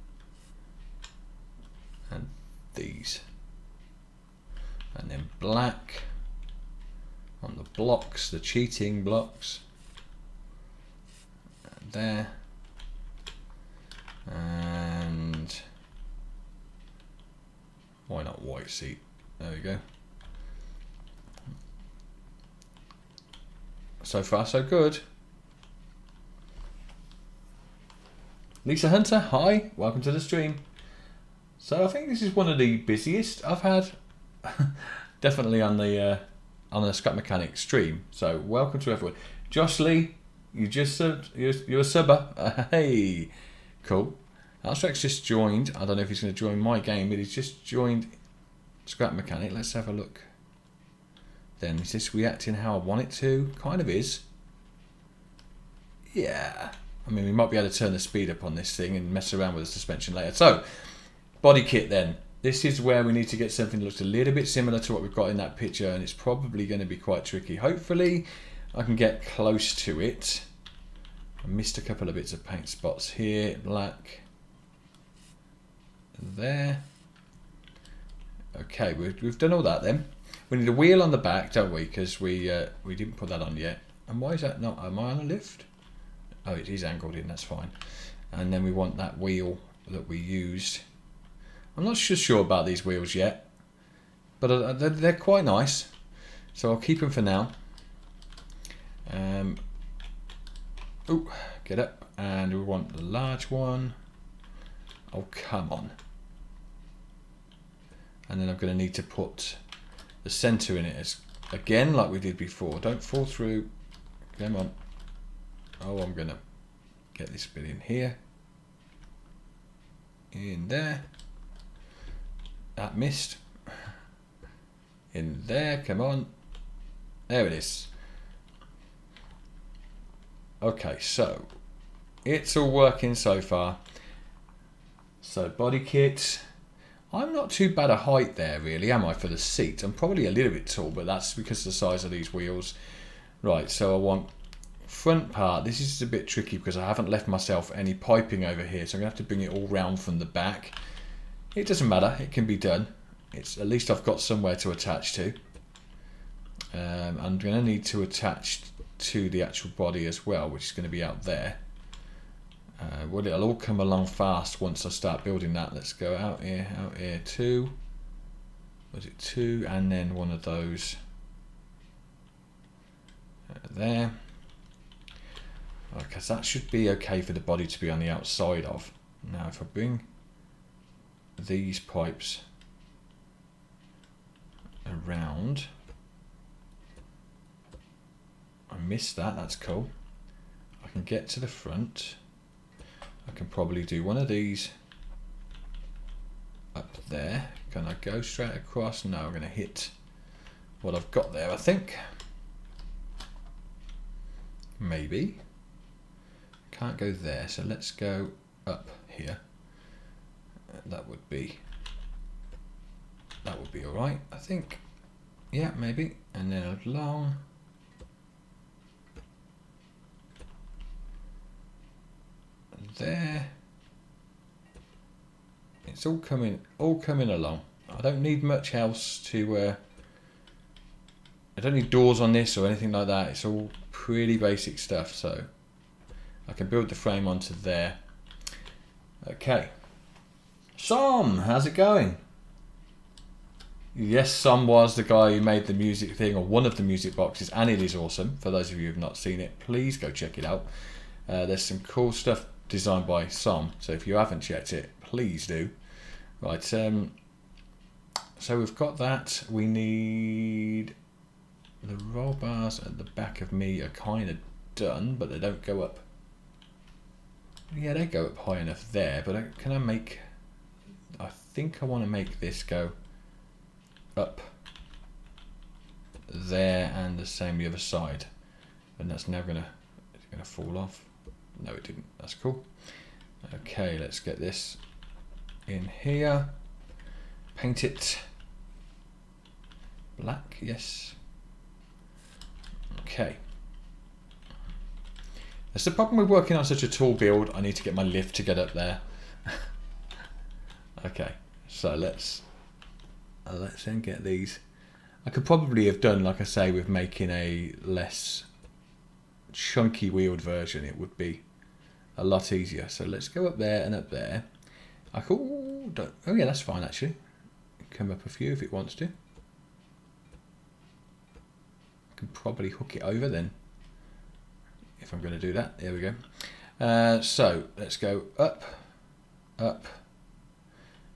[SPEAKER 1] And these. And then black on the blocks, the cheating blocks. And there. And why not white seat? There we go. So far, so good. Lisa Hunter, hi, welcome to the stream. So I think this is one of the busiest I've had, definitely on the Scrap Mechanic stream. So welcome to everyone. Josh Lee, You just subbed. You're a subber. Hey, cool. Abstract's just joined. I don't know if he's going to join my game, but he's just joined Scrap Mechanic. Let's have a look. Then is this reacting how I want it to? Kind of is. Yeah. I mean, we might be able to turn the speed up on this thing and mess around with the suspension later. So, body kit then. This is where we need to get something that looks a little bit similar to what we've got in that picture, and it's probably going to be quite tricky. Hopefully, I can get close to it. I missed a couple of bits of paint spots here. Black. There. Okay, we've done all that then. We need a wheel on the back, don't we? Because we didn't put that on yet. And why is that not? Am I on a lift? Oh, it is angled in. That's fine. And then we want that wheel that we used. I'm not sure about these wheels yet, but they're quite nice. So I'll keep them for now. Oh, get up, and we want the large one. Oh, come on. And then I'm going to need to put the center in it as, again, like we did before. Don't fall through. Come on. Oh, I'm going to get this bit in here. In there. That missed. In there, come on. There it is. Okay, so it's all working so far. So body kit. I'm not too bad a height there really, am I, for the seat? I'm probably a little bit tall, but that's because of the size of these wheels. Right, so I want front part. This is a bit tricky because I haven't left myself any piping over here, so I'm going to have to bring it all round from the back. It doesn't matter, it can be done. It's at least I've got somewhere to attach to. I'm going to need to attach to the actual body as well, which is going to be out there. Well, it'll all come along fast once I start building that. Let's go out here, two. Was it two? And then one of those there. Because that should be okay for the body to be on the outside of. Now if I bring these pipes around, I missed that, that's cool. I can get to the front. I can probably do one of these up there. Can I go straight across? No, I'm going to hit what I've got there, I think. Maybe. Can't go there, so let's go up here. That would be alright, I think. Yeah, maybe. And then along. There. It's all coming along. I don't need much else to I don't need doors on this or anything like that. It's all pretty basic stuff, so I can build the frame onto there. Okay. Sam, how's it going? Yes, Sam was the guy who made the music thing, or one of the music boxes, and it is awesome. For those of you who have not seen it, please go check it out. There's some cool stuff designed by Sam, so if you haven't checked it, please do. Right, so we've got that. We need the roll bars at the back of me are kind of done, but they don't go up. Yeah, they go up high enough there, but can I make... I think I want to make this go up there and the same the other side. And that's now gonna fall off. No, it didn't. That's cool. Okay, let's get this in here. Paint it black, yes. Okay. That's the problem with working on such a tall build. I need to get my lift to get up there. Okay, so let's then get these. I could probably have done, like I say, with making a less chunky wheeled version. It would be a lot easier. So let's go up there and up there. I could, oh yeah, that's fine actually. Come up a few if it wants to. I can probably hook it over then, if I'm going to do that. There we go. So let's go up, up,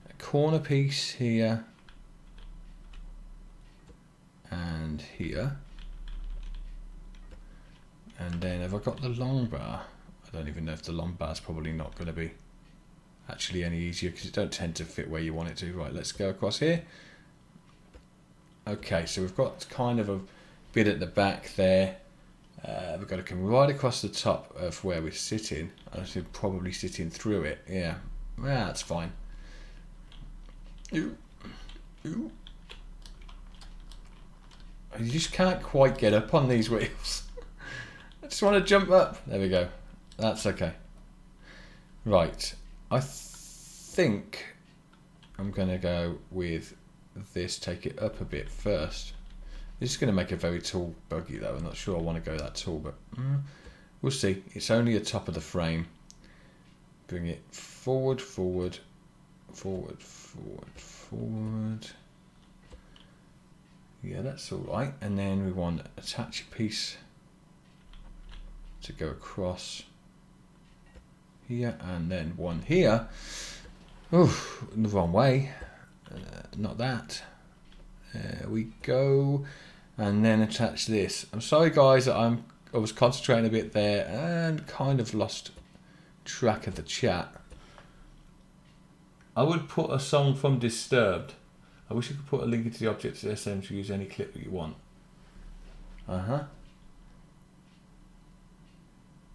[SPEAKER 1] a corner piece here, and here, And then have I got the long bar? I don't even know if the long bar is probably not going to be actually any easier because it don't tend to fit where you want it to. Right, let's go across here. Okay, so we've got kind of a bit at the back there. We've got to come right across the top of where we're sitting. I should probably sitting through it. Yeah, well, that's fine. Ooh. Ooh. You just can't quite get up on these wheels. I just want to jump up. There we go. That's okay. Right. I think I'm going to go with this. Take it up a bit first. This is going to make a very tall buggy though. I'm not sure I want to go that tall, but we'll see. It's only the top of the frame. Bring it forward, forward, forward, forward, forward. Yeah, that's all right. And then we want to attach a piece to go across here, and then one here. Oh, the wrong way. Not that. There we go. And then attach this. I'm sorry guys that I was concentrating a bit there and kind of lost track of the chat. I would put a song from Disturbed. I wish you could put a link into the objects SM to use any clip that you want.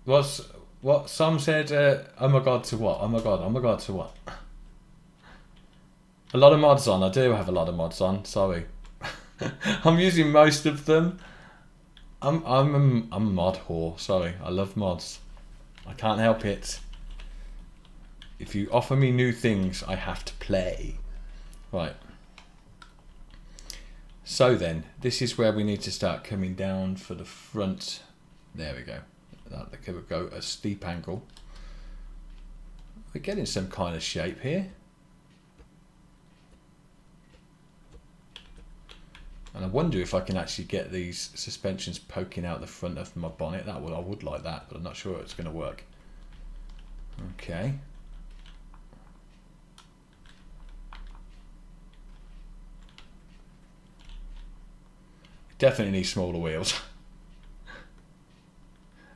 [SPEAKER 1] What some said, oh my god to what? Oh my god to what? A lot of mods on. I do have a lot of mods on, sorry. I'm using most of them. I'm a mod whore, sorry. I love mods. I can't help it. If you offer me new things, I have to play. Right. So then, this is where we need to start coming down for the front. There we go. That could go a steep angle. We're getting some kind of shape here. And I wonder if I can actually get these suspensions poking out the front of my bonnet. I would like that, but I'm not sure it's going to work. Okay. Definitely need smaller wheels.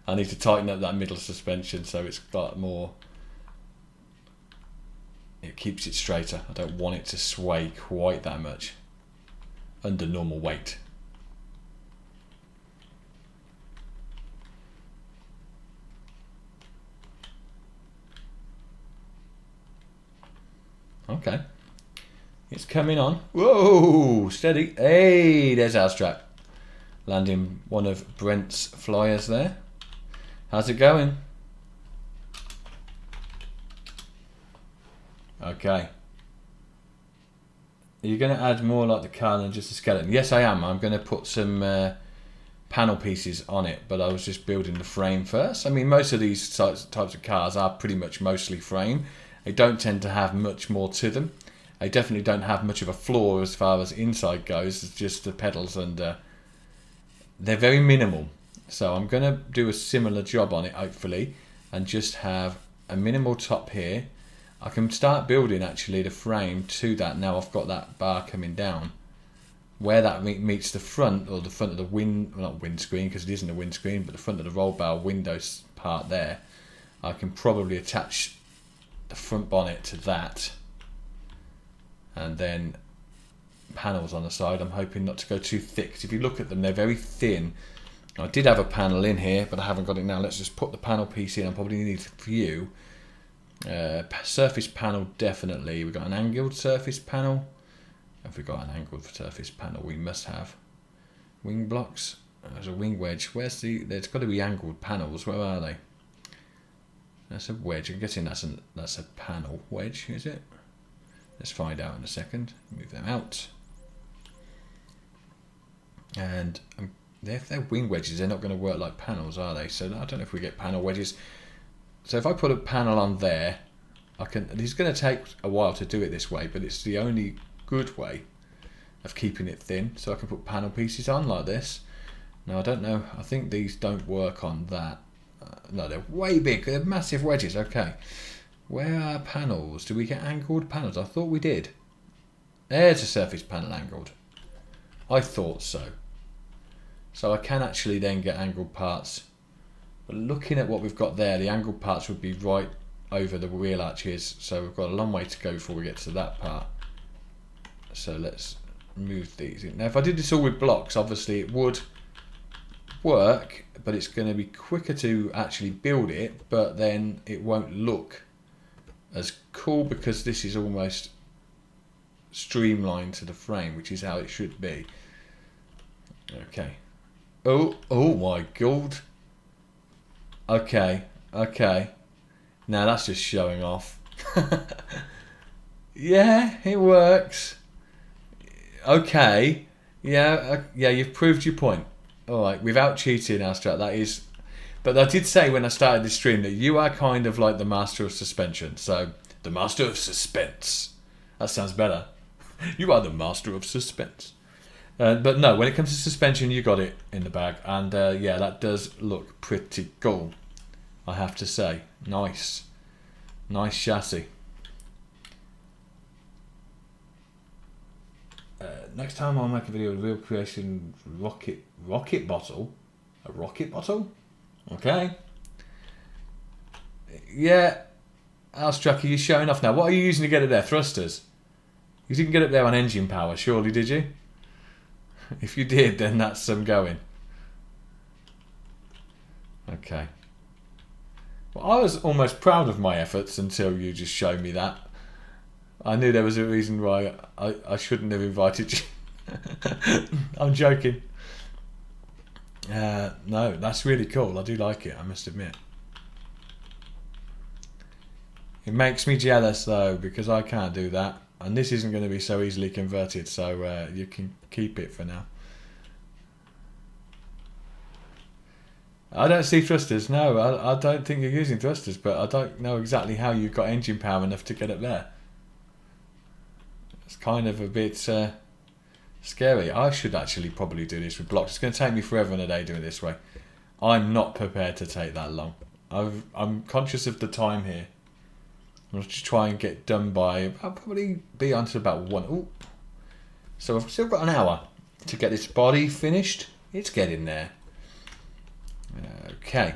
[SPEAKER 1] I need to tighten up that middle suspension so it's got more. It keeps it straighter. I don't want it to sway quite that much under normal weight. Okay. It's coming on. Whoa! Steady. Hey, there's our strap. Landing one of Brent's flyers there. How's it going? Okay. Are you going to add more like the car than just a skeleton? Yes, I am. I'm going to put some panel pieces on it, but I was just building the frame first. I mean, most of these types of cars are pretty much mostly frame. They don't tend to have much more to them. They definitely don't have much of a floor as far as inside goes. It's just the pedals, and they're very minimal. So I'm going to do a similar job on it, hopefully, and just have a minimal top here. I can start building actually the frame to that. Now I've got that bar coming down. Where that meets the front, or the front of the not windscreen, because it isn't a windscreen, but the front of the roll bar windows part there, I can probably attach the front bonnet to that. And then panels on the side. I'm hoping not to go too thick, because if you look at them, they're very thin. I did have a panel in here, but I haven't got it now. Let's just put the panel piece in. I probably need a few. Surface panel, definitely. We've got an angled surface panel. Have we got an angled surface panel? We must have. Wing blocks. There's a wing wedge. There's got to be angled panels. Where are they? That's a wedge. I'm guessing that's a panel wedge, is it? Let's find out in a second. Move them out. And if they're wing wedges, they're not going to work like panels, are they? So I don't know if we get panel wedges. So if I put a panel on there, it's going to take a while to do it this way, but it's the only good way of keeping it thin. So I can put panel pieces on like this. Now I don't know. I think these don't work on that. No, they're way big. They're massive wedges. Okay. Where are panels? Do we get angled panels? I thought we did. There's a surface panel angled. I thought so. So I can actually then get angled parts But looking at what we've got there, the angled parts would be right over the wheel arches, so we've got a long way to go before we get to that part. So let's move these in. Now if I did this all with blocks, obviously it would work, but it's going to be quicker to actually build it, but then it won't look as cool because this is almost streamlined to the frame, which is how it should be. Okay. Oh my god. Okay. Now that's just showing off. Yeah, it works. Okay. Yeah, you've proved your point. Alright, without cheating, Astrat, that is... But I did say when I started this stream that you are kind of like the master of suspension. So, the master of suspense. That sounds better. You are the master of suspense. But no, when it comes to suspension, you got it in the bag. And yeah, that does look pretty cool, I have to say. Nice. Nice chassis. Next time I'll make a video of real creation rocket bottle. A rocket bottle? Okay. Yeah. Alstrucker, you're showing off now. What are you using to get it there? Thrusters? You didn't get it there on engine power, surely, did you? If you did, then that's some going. Okay. Well, I was almost proud of my efforts until you just showed me that. I knew there was a reason why I shouldn't have invited you. I'm joking. No, that's really cool. I do like it, I must admit. It makes me jealous though, because I can't do that. And this isn't going to be so easily converted, so you can keep it for now. I don't see thrusters. No, I don't think you're using thrusters, but I don't know exactly how you got engine power enough to get it there. It's kind of a bit scary. I should actually probably do this with blocks. It's going to take me forever and a day doing it this way. I'm not prepared to take that long. I'm conscious of the time here. I'll just try and get done by... I'll probably be on to about 1. Ooh. So I've still got an hour to get this body finished. It's getting there. Okay.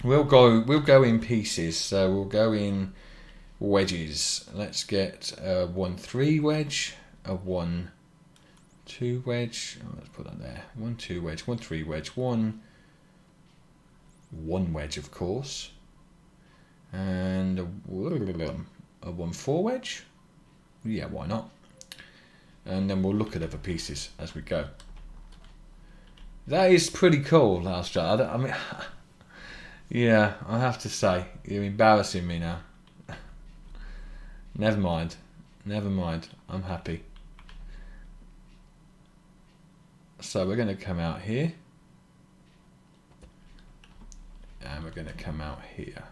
[SPEAKER 1] We'll go in pieces. So we'll go in wedges. Let's get a 1-3 wedge, a 1-2 wedge. Oh, let's put that there. 1-2 wedge, 1-3 wedge, 1 wedge, of course. And a 1-4 wedge. Yeah, why not? And then we'll look at other pieces as we go. That is pretty cool, Alstra. I mean, yeah, I have to say, you're embarrassing me now. Never mind. I'm happy. So we're going to come out here. And we're going to come out here.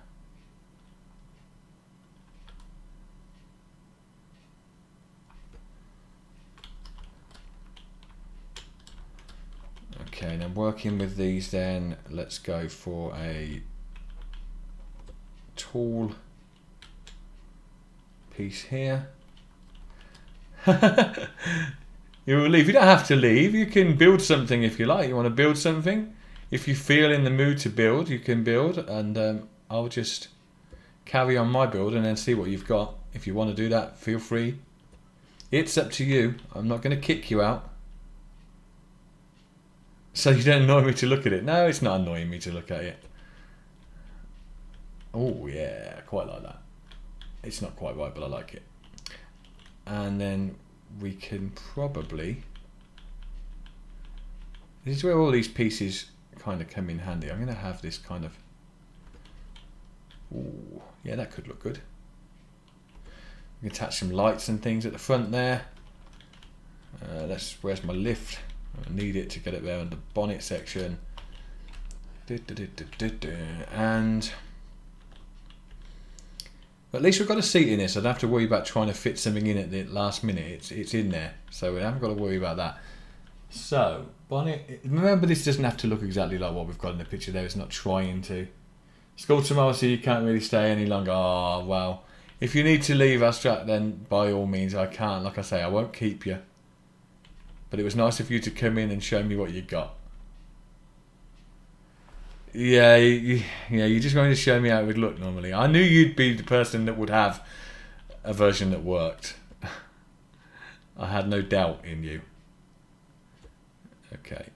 [SPEAKER 1] Okay, now working with these then, let's go for a tall piece here. You will leave. You don't have to leave. You can build something if you like. You want to build something? If you feel in the mood to build, you can build, and I'll just carry on my build and then see what you've got. If you want to do that, feel free. It's up to you. I'm not going to kick you out. So you don't annoy me to look at it. No, it's not annoying me to look at it. Oh yeah, I quite like that. It's not quite right, but I like it. And then we can probably... This is where all these pieces kind of come in handy. I'm going to have this kind of... Ooh, yeah, that could look good. We can attach some lights and things at the front there. Where's my lift? I need it to get it there in the bonnet section. And at least we've got a seat in it, so I don't have to worry about trying to fit something in at the last minute. It's in there, so we haven't got to worry about that. So, bonnet, remember this doesn't have to look exactly like what we've got in the picture there. It's not trying to. School tomorrow, so you can't really stay any longer. Oh, well. If you need to leave Astrat, then by all means I can't. Like I say, I won't keep you. But it was nice of you to come in and show me what you got. Yeah, you just wanted to show me how it would look normally. I knew you'd be the person that would have a version that worked. I had no doubt in you. Okay.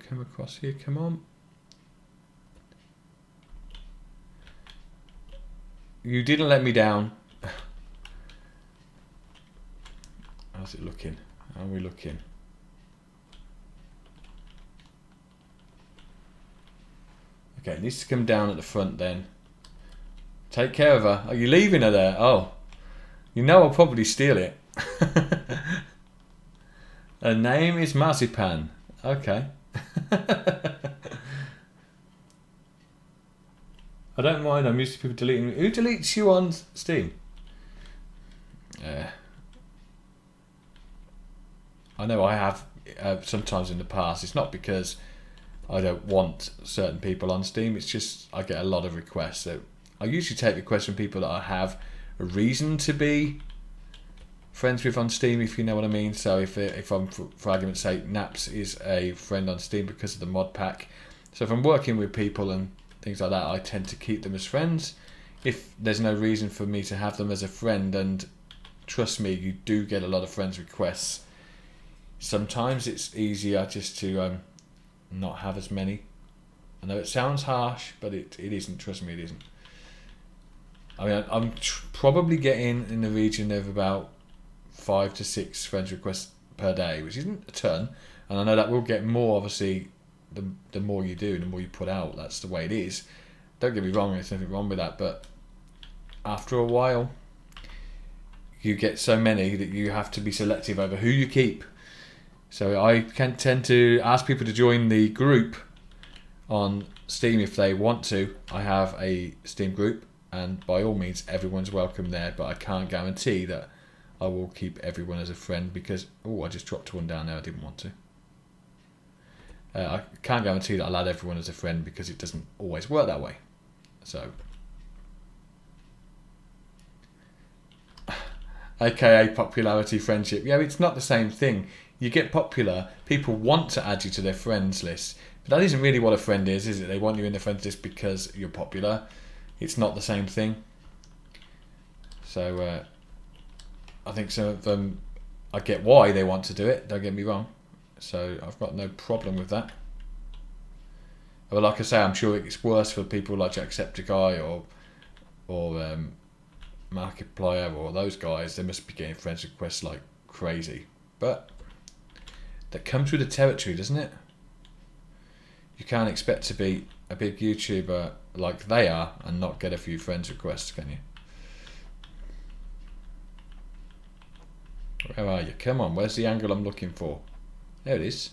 [SPEAKER 1] Come across here, come on. You didn't let me down. How's it looking? How are we looking? Okay, it needs to come down at the front then. Take care of her. Are you leaving her there? Oh. You know I'll probably steal it. Her name is Marzipan. Okay. I don't mind. I'm used to people deleting. Who deletes you on Steam? I know I have sometimes in the past. It's not because I don't want certain people on Steam. It's just I get a lot of requests. So I usually take requests from people that I have a reason to be friends with on Steam, if you know what I mean. So if I'm, for argument's sake, Naps is a friend on Steam because of the mod pack. So if I'm working with people and things like that, I tend to keep them as friends. If there's no reason for me to have them as a friend, and trust me, you do get a lot of friends requests. Sometimes it's easier just to not have as many. I know it sounds harsh, but it isn't. Trust me, it isn't. I mean, I'm probably getting in the region of about 5 to 6 friends requests per day, which isn't a ton. And I know that will get more, obviously, the more you do, the more you put out. That's the way it is. Don't get me wrong, there's nothing wrong with that. But after a while, you get so many that you have to be selective over who you keep. So I can tend to ask people to join the group on Steam if they want to. I have a Steam group, and by all means everyone's welcome there, but I can't guarantee that I will keep everyone as a friend because I just dropped one down there. I didn't want to. I can't guarantee that I'll add everyone as a friend because it doesn't always work that way. So aka popularity friendship. Yeah, it's not the same thing. You get popular, people want to add you to their friends list, but that isn't really what a friend is it? They want you in their friends list because you're popular. It's not the same thing. So I think some of them, I get why they want to do it, don't get me wrong. So I've got no problem with that. But like I say, I'm sure it's worse for people like Jacksepticeye or Markiplier or those guys. They must be getting friends requests like crazy. But that comes with the territory, doesn't it? You can't expect to be a big YouTuber like they are and not get a few friends requests, can you? Where are you? Come on, where's the angle I'm looking for? There it is.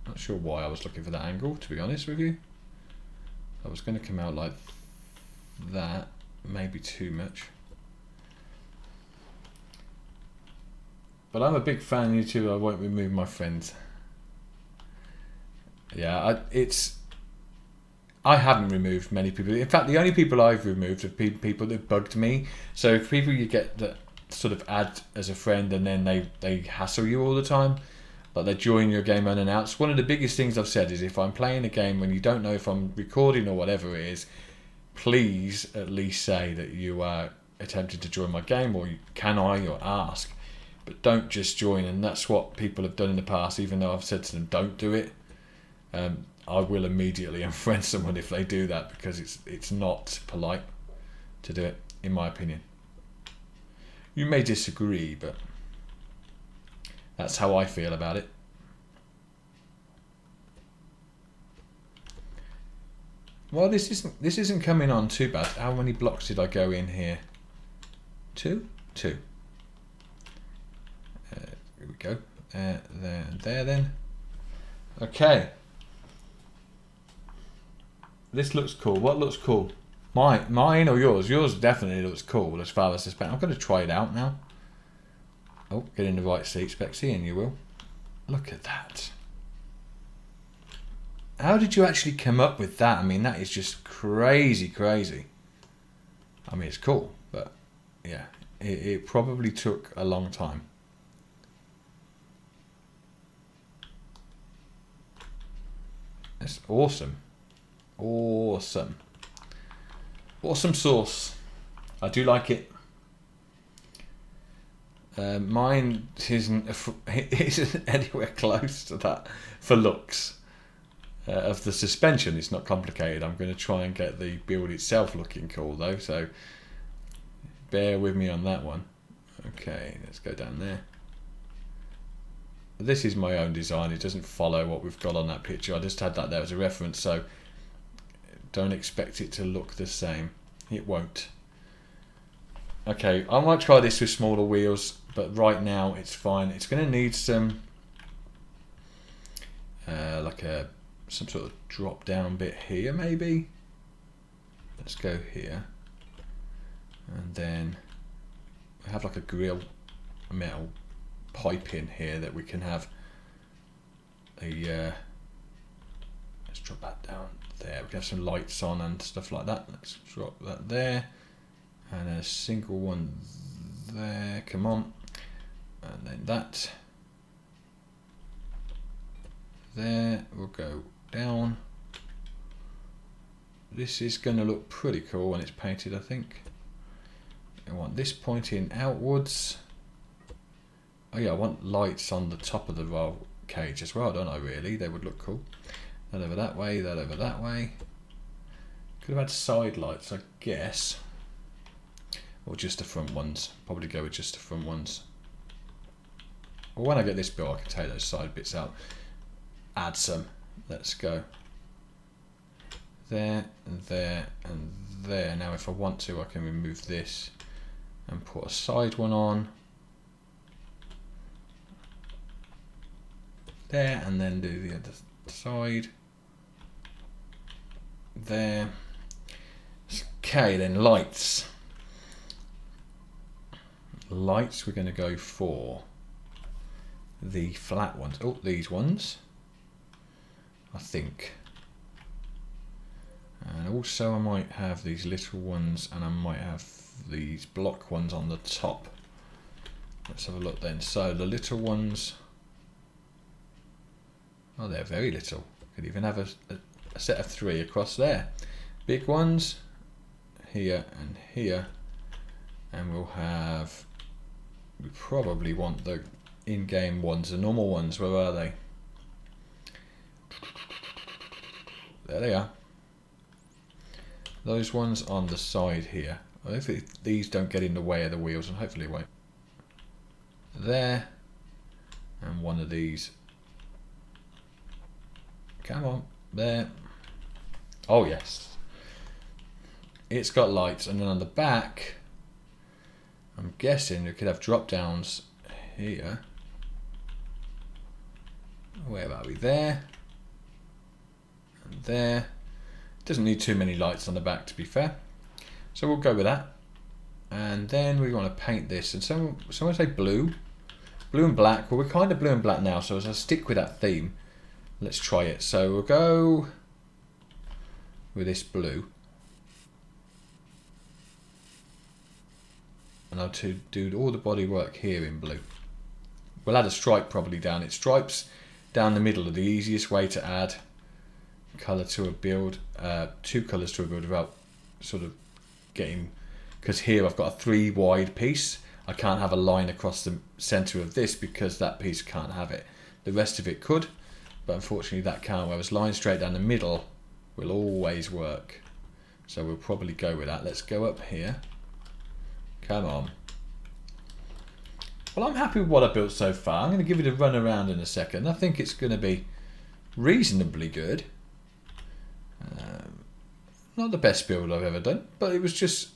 [SPEAKER 1] Not sure why I was looking for that angle, to be honest with you. I was going to come out like that, maybe too much. But I'm a big fan of YouTube. I won't remove my friends. Yeah, I haven't removed many people. In fact, the only people I've removed have been people that bugged me. So if people you get that sort of add as a friend and then they hassle you all the time, like they join your game unannounced. One of the biggest things I've said is if I'm playing a game when you don't know if I'm recording or whatever it is, please at least say that you are attempting to join my game, or can I, or ask. But don't just join, and that's what people have done in the past, even though I've said to them don't do it. I will immediately unfriend someone if they do that, because it's not polite to do it, in my opinion. You may disagree, but that's how I feel about it. Well, this isn't coming on too bad. How many blocks did I go in here? 2? 2. Here we go. There then. Okay. This looks cool. What looks cool? Mine or yours? Yours definitely looks cool as far as the spec. I'm going to try it out now. Oh, get in the right seat, Spexxy, and you will. Look at that. How did you actually come up with that? I mean, that is just crazy, crazy. I mean, it's cool, but yeah, it probably took a long time. That's awesome. Awesome. Awesome sauce. I do like it. Mine isn't anywhere close to that for looks. Of the suspension, it's not complicated. I'm going to try and get the build itself looking cool though, so bear with me on that one. Okay, let's go down there. This is my own design. It doesn't follow what we've got on that picture. I just had that there as a reference, so don't expect it to look the same. It won't. Okay, I might try this with smaller wheels, but right now it's fine. It's going to need some some sort of drop down bit here maybe. Let's go here, and then we have like a grill, a metal pipe in here that we can have a let's drop that down there. We can have some lights on and stuff like that. Let's drop that there, and a single one there, come on, and then that there. We'll go down. This is going to look pretty cool when it's painted, I think. I want this pointing outwards. Oh yeah, I want lights on the top of the roll cage as well, don't I really? They would look cool. That over that way, that over that way. Could have had side lights, I guess. Or just the front ones. Probably go with just the front ones. Well, when I get this built, I can take those side bits out. Add some. Let's go. There, and there, and there. Now if I want to, I can remove this and put a side one on. There, and then do the other side. There. Okay, then lights. Lights, we're going to go for the flat ones. Oh, these ones, I think. And also I might have these little ones, and I might have these block ones on the top. Let's have a look then. So the little ones, oh, they're very little. Could even have a set of 3 across there. Big ones here and here, and we'll have, we probably want the in-game ones, the normal ones. Where are they? There they are. Those ones on the side here. Hopefully these don't get in the way of the wheels, and hopefully it won't. There, and one of these. Come on, there. Oh yes. It's got lights, and then on the back, I'm guessing we could have drop downs here. Where are we? There. And there. Doesn't need too many lights on the back, to be fair. So we'll go with that. And then we want to paint this. And someone say blue. Blue and black. Well, we're kind of blue and black now, so as I stick with that theme, let's try it. So we'll go with this blue. And I'll do all the body work here in blue. We'll add a stripe probably down it. Stripes down the middle are the easiest way to add colour to a build, 2 colours to a build without sort of getting, because here I've got a 3 wide piece. I can't have a line across the centre of this because that piece can't have it. The rest of it could, but unfortunately that can't, whereas line straight down the middle will always work. So we'll probably go with that. Let's go up here. Come on. Well, I'm happy with what I built so far. I'm going to give it a run around in a second. I think it's going to be reasonably good. Not the best build I've ever done, but it was just,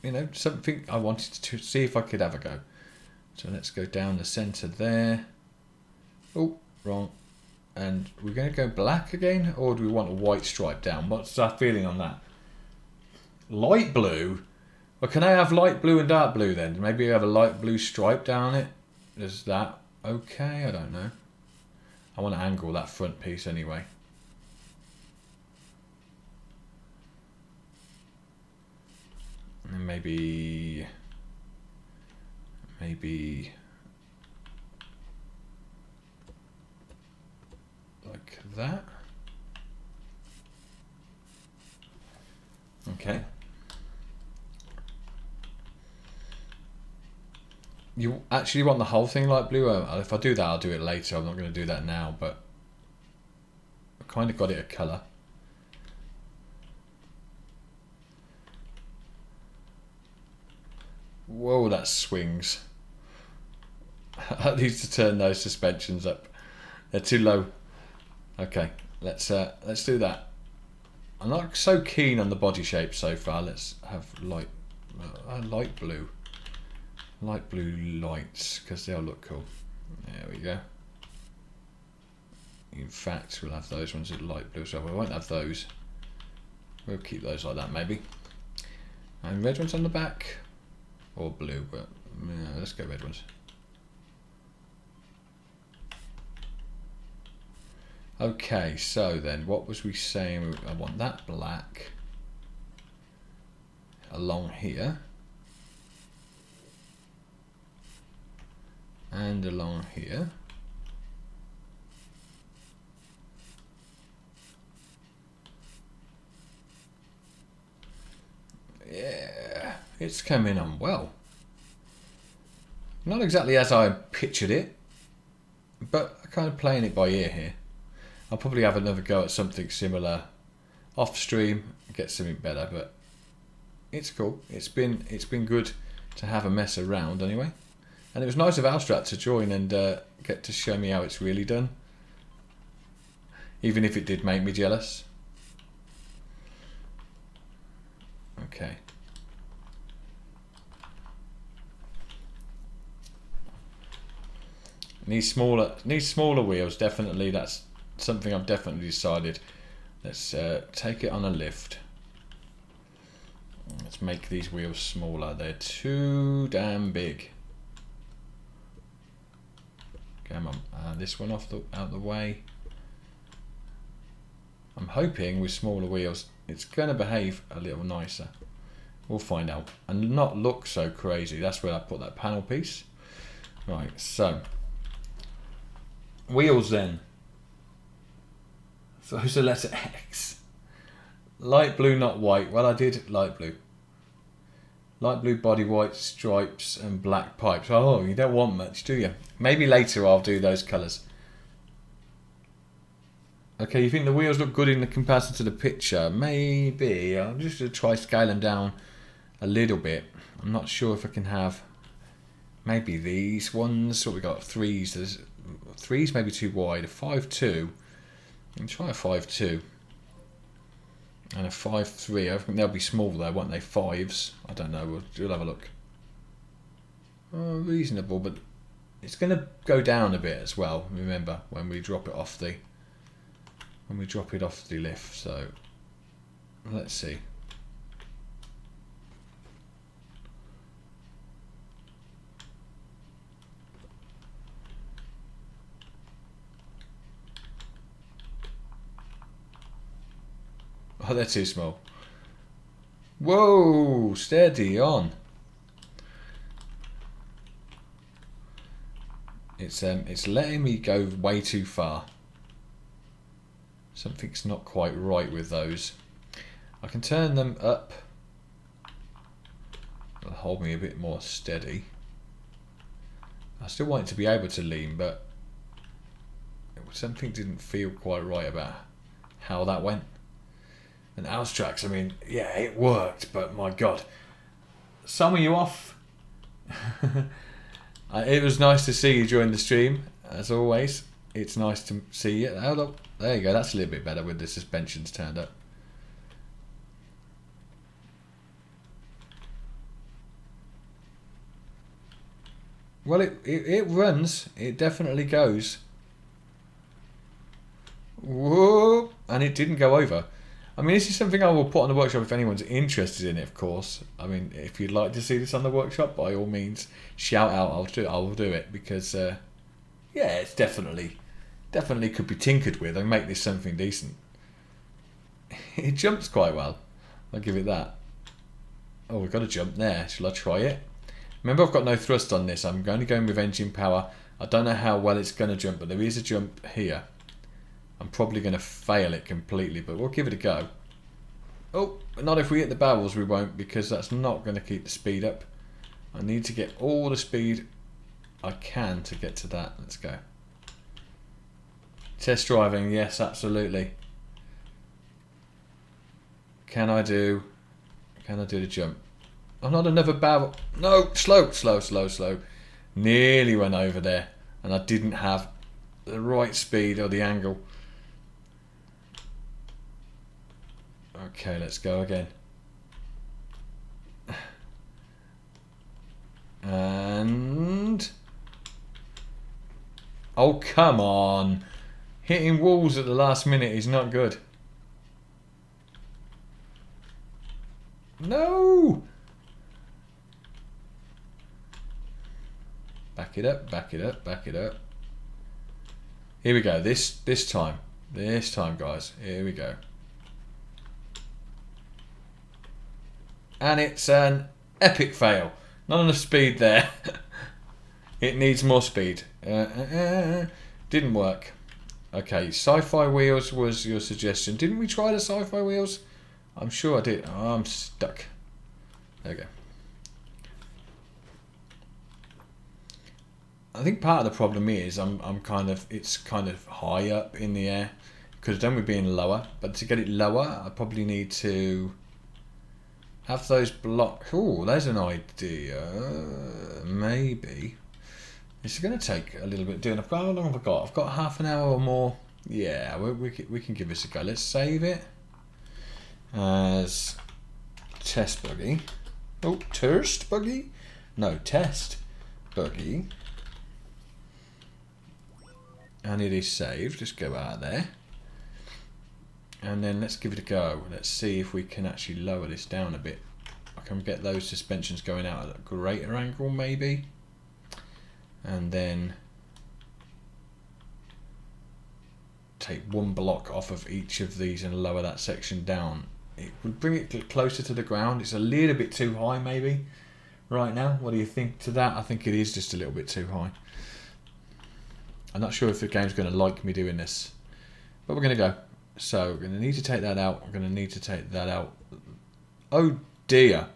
[SPEAKER 1] you know, something I wanted to see if I could have a go. So let's go down the centre there. Oh, wrong. And we're going to go black again, or do we want a white stripe down? What's our feeling on that? Light blue? Well, can I have light blue and dark blue then? Maybe have a light blue stripe down it? Is that okay? I don't know. I want to angle that front piece anyway. And maybe like that. You actually want the whole thing light blue? If I do that, I'll do it later. I'm not going to do that now, but I kind of got it a colour. Whoa, that swings. I need to turn those suspensions up. They're too low. Okay, let's do that. I'm not so keen on the body shape so far. Let's have light blue. Light blue lights, because they'll look cool. There we go. In fact, we'll have those ones at light blue, so we won't have those. We'll keep those like that maybe. And red ones on the back. Or blue, but yeah, let's go red ones. Okay, so then what was we saying? I want that black along here and along here. Yeah, it's coming on well. Not exactly as I pictured it, but I'm kind of playing it by ear here. I'll probably have another go at something similar off stream, get something better, but it's cool. It's been good to have a mess around anyway. And it was nice of Alstrat to join and get to show me how it's really done. Even if it did make me jealous. Okay. Need smaller wheels, definitely. That's something I've definitely decided. Let's take it on a lift. Let's make these wheels smaller. They're too damn big. Come on, this one out the way. I'm hoping with smaller wheels it's gonna behave a little nicer. We'll find out and not look so crazy. That's where I put that panel piece. Right, so wheels then. So who's the letter X? Light blue, not white. Well, I did light blue. Light blue body, white stripes and black pipes. Oh, you don't want much, do you? Maybe later I'll do those colours. Okay, you think the wheels look good in the comparison to the picture? Maybe. I'm just going to try scale them down a little bit. I'm not sure if I can have maybe these ones. What we got? Threes. There's threes maybe too wide. A 5.2. I'm try a 5.2. And a 5.3. I think they'll be small though, won't they? Fives. I don't know. We'll have a look. Oh, reasonable, but it's going to go down a bit as well. Remember when we drop it off the lift. So let's see. Oh, they're too small. Whoa, steady on. It's letting me go way too far. Something's not quite right with those. I can turn them up. It'll hold me a bit more steady. I still want it to be able to lean, but something didn't feel quite right about how that went. And Alstrax, I mean, yeah, it worked, but my God. Some of you off. It was nice to see you join the stream, as always. It's nice to see you. Oh, look, there you go. That's a little bit better with the suspensions turned up. Well, it runs. It definitely goes. Whoa! And it didn't go over. I mean, this is something I will put on the workshop if anyone's interested in it, of course. I mean, if you'd like to see this on the workshop, by all means, shout out. I will do it because, yeah, it's definitely could be tinkered with and make this something decent. It jumps quite well. I'll give it that. Oh, we've got a jump there. Shall I try it? Remember, I've got no thrust on this. I'm only going with engine power. I don't know how well it's going to jump, but there is a jump here. I'm probably going to fail it completely, but we'll give it a go. Oh, not if we hit the barrels, we won't, because that's not going to keep the speed up. I need to get all the speed I can to get to that. Let's go. Test driving, yes, absolutely. Can I do the jump? Oh, not another barrel. No, slow. Nearly went over there, and I didn't have the right speed or the angle. Okay, let's go again. And... oh, come on. Hitting walls at the last minute is not good. No! Back it up. Here we go. This time, guys. Here we go. And it's an epic fail. Not enough speed there. It needs more speed. Didn't work. Okay, sci-fi wheels was your suggestion. Didn't we try the sci-fi wheels? I'm sure I did. Oh, I'm stuck. There we go. I think part of the problem is it's kind of high up in the air. Could have done with being lower, but to get it lower, I probably need to have those blocks. Oh, there's an idea. Maybe. It's going to take a little bit doing. How long have I got? I've got half an hour or more. Yeah, we can give this a go. Let's save it as test buggy. Oh, test buggy? No, test buggy. And it is saved. Just go out of there. And then let's give it a go. Let's see if we can actually lower this down a bit. I can get those suspensions going out at a greater angle, maybe. And then take one block off of each of these and lower that section down. It would bring it closer to the ground. It's a little bit too high, maybe, right now. What do you think to that? I think it is just a little bit too high. I'm not sure if the game's going to like me doing this, but we're going to go. So we're going to need to take that out. We're going to need to take that out. Oh dear.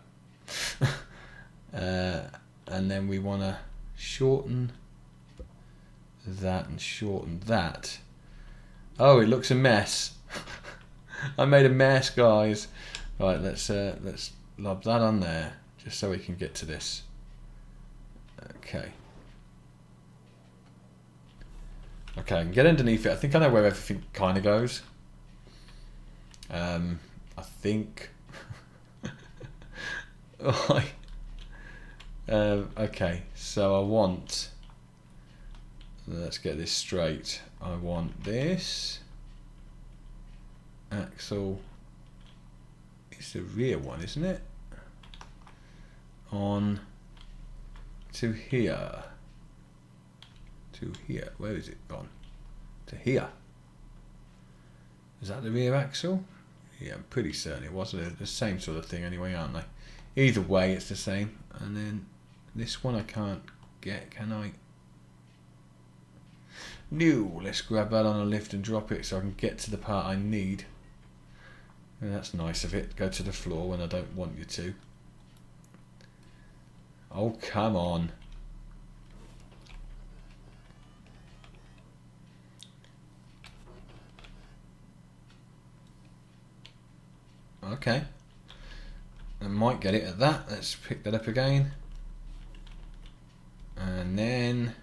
[SPEAKER 1] And then we want to shorten that and shorten that. Oh, it looks a mess. I made a mess, guys. Right, let's lob that on there just so we can get to this. Okay. Okay, I can get underneath it. I think I know where everything kind of goes. I think. Okay, so I want. Let's get this straight. I want this axle. It's the rear one, isn't it? On to here. To here. Where is it gone? To here. Is that the rear axle? Yeah, I'm pretty certain it was. They're the same sort of thing anyway, aren't they? Either way, it's the same. And then this one I can't get, can I? No, let's grab that on a lift and drop it so I can get to the part I need. And that's nice of it. Go to the floor when I don't want you to. Oh, come on. Okay. I might get it at that. Let's pick that up again. And then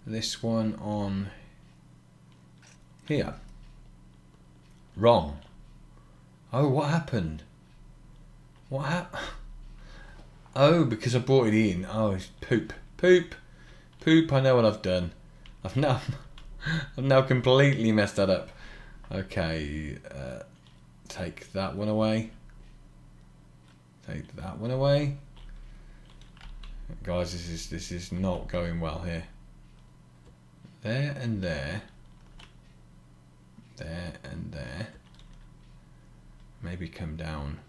[SPEAKER 1] this one on here. Wrong. Oh, what happened? What happened? Oh, because I brought it in. Oh, it's poop. Poop. Poop, I know what I've done. I've now completely messed that up. Okay, take that one away. Take that one away. Guys, this is not going well here. There and there. There and there. Maybe come down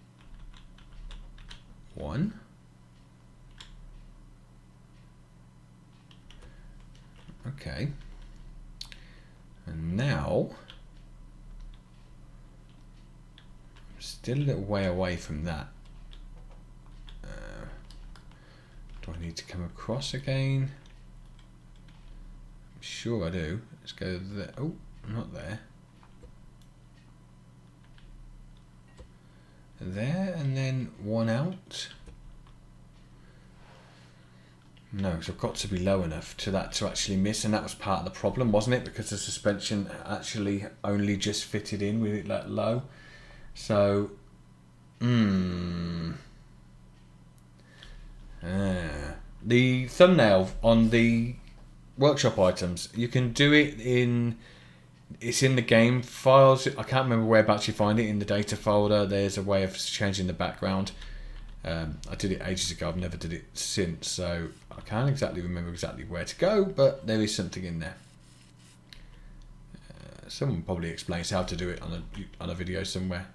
[SPEAKER 1] one. Okay. And now I'm still a little way away from that. Do I need to come across again? I'm sure I do. Let's go there. Oh, not there. There, and then one out. No, because I've got to be low enough to actually miss, and that was part of the problem, wasn't it? Because the suspension actually only just fitted in with it that low. So, the thumbnail on the workshop items, you can do it in. It's in the game files. I can't remember whereabouts you find it in the data folder. There's a way of changing the background. I did it ages ago. I've never did it since, so I can't exactly remember exactly where to go. But there is something in there. Someone probably explains how to do it on a video somewhere.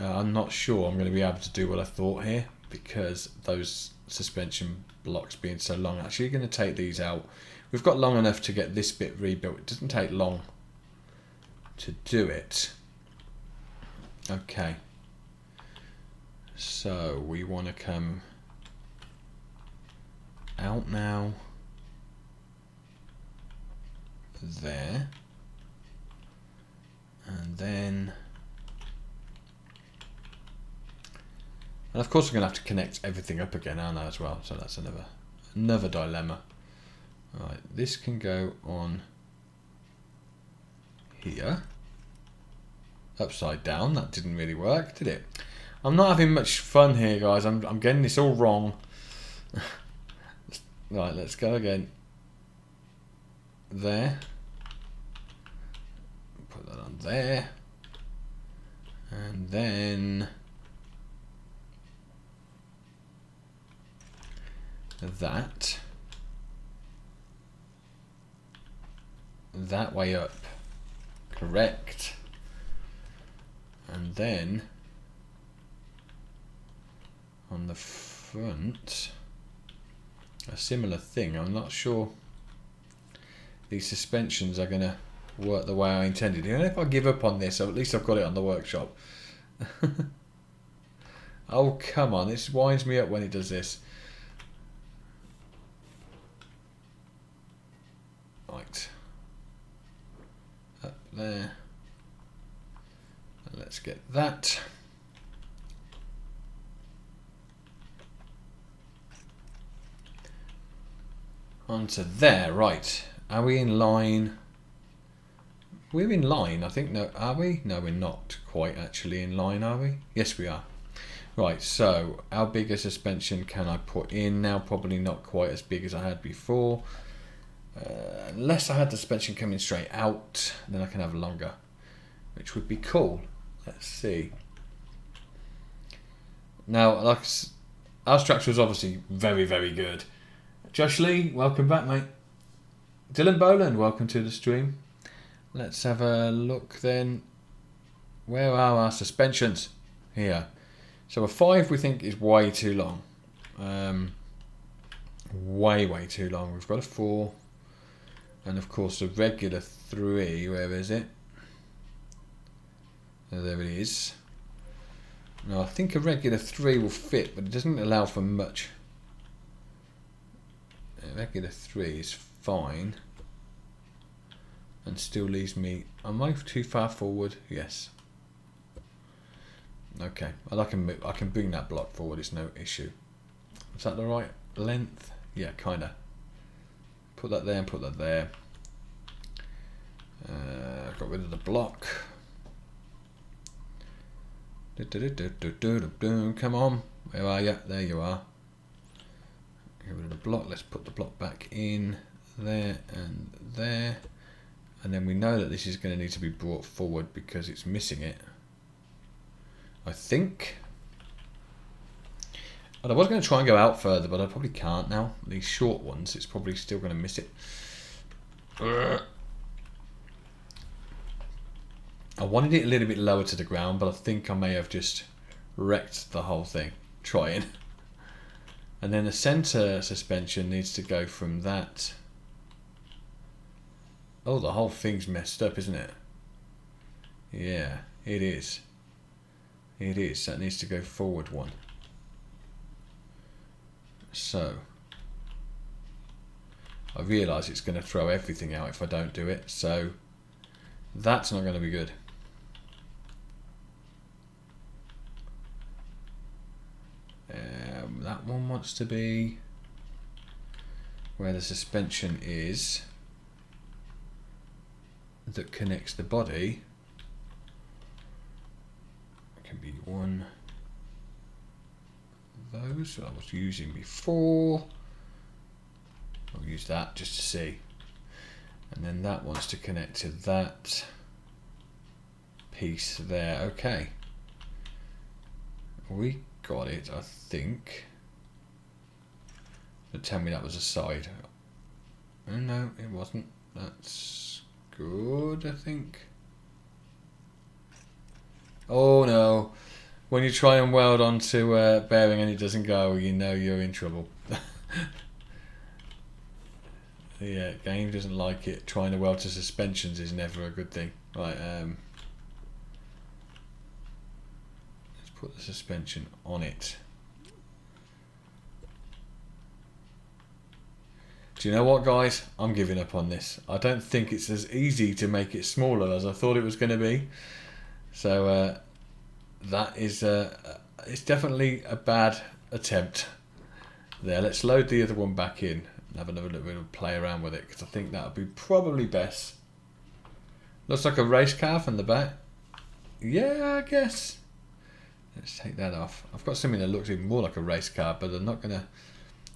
[SPEAKER 1] I'm not sure I'm going to be able to do what I thought here because those suspension blocks being so long. Actually, going to take these out. We've got long enough to get this bit rebuilt. It doesn't take long to do it. Okay. So we want to come out now. There. And then... And of course we're going to have to connect everything up again, aren't I, as well? So that's another dilemma. Right, this can go on here. Upside down. That didn't really work, did it? I'm not having much fun here, guys. I'm getting this all wrong. Right, let's go again. There. Put that on there. And then... that way up, correct, and then on the front a similar thing. I'm not sure these suspensions are going to work the way I intended. Even if I give up on this, at least I've got it on the workshop. Oh, come on, this winds me up when it does this. Right, up there, and let's get that. Onto there. Right, are we in line? We're in line, I think. No, are we? No, we're not quite actually in line, are we? Yes, we are. Right, so how big a suspension can I put in now? Probably not quite as big as I had before. Unless I had the suspension coming straight out, then I can have longer, which would be cool. Let's see. Now, like, our structure is obviously very, very good. Josh Lee, welcome back, mate. Dylan Boland, welcome to the stream. Let's have a look then. Where are our suspensions? Here. So a 5 we think is way too long. Way too long. We've got a 4. And of course a regular 3, where is it? Oh, there it is. Now I think a regular 3 will fit, but it doesn't allow for much. A regular 3 is fine. And still leaves me... Am I too far forward? Yes. Okay, well, I can bring that block forward, it's no issue. Is that the right length? Yeah, kinda. Put that there and put that there. Got rid of the block. Come on, where are you? There you are. Get rid of the block. Let's put the block back in there and there. And then we know that this is going to need to be brought forward because it's missing it. I think. And I was going to try and go out further, but I probably can't now. These short ones, it's probably still going to miss it. I wanted it a little bit lower to the ground, but I think I may have just wrecked the whole thing trying. And then the center suspension needs to go from that. Oh, the whole thing's messed up, isn't it? Yeah, it is. It is. That needs to go forward one. So I realise it's going to throw everything out if I don't do it, so that's not going to be good. That one wants to be where the suspension is that connects the body. It can be one of those that I was using before. I'll use that just to see. And then that wants to connect to that piece there. Okay. We got it, I think. But tell me that was a side. Oh, no, it wasn't. That's good, I think. Oh no. When you try and weld onto a bearing and it doesn't go, you know you're in trouble. Yeah, game doesn't like it. Trying to weld to suspensions is never a good thing. Right, let's put the suspension on it. Do you know what, guys? I'm giving up on this. I don't think it's as easy to make it smaller as I thought it was going to be. So that is it's definitely a bad attempt there. Let's load the other one back in and have another little bit of play around with it, because I think that would be probably best. Looks like a race car from the back. Yeah, I guess. Let's take that off. I've got something that looks even more like a race car, but I'm not going to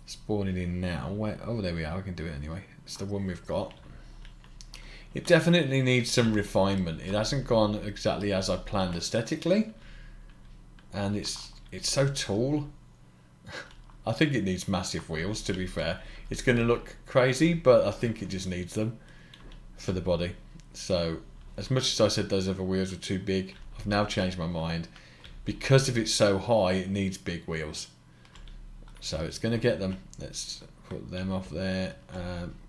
[SPEAKER 1] spawn it in now. Wait, oh, there we are. We can do it anyway. It's the one we've got. It definitely needs some refinement. It hasn't gone exactly as I planned aesthetically, and it's so tall. I think it needs massive wheels, to be fair. It's going to look crazy, but I think it just needs them for the body. So as much as I said those other wheels were too big, I've now changed my mind. Because if it's so high, it needs big wheels. So it's going to get them. Let's put them off there.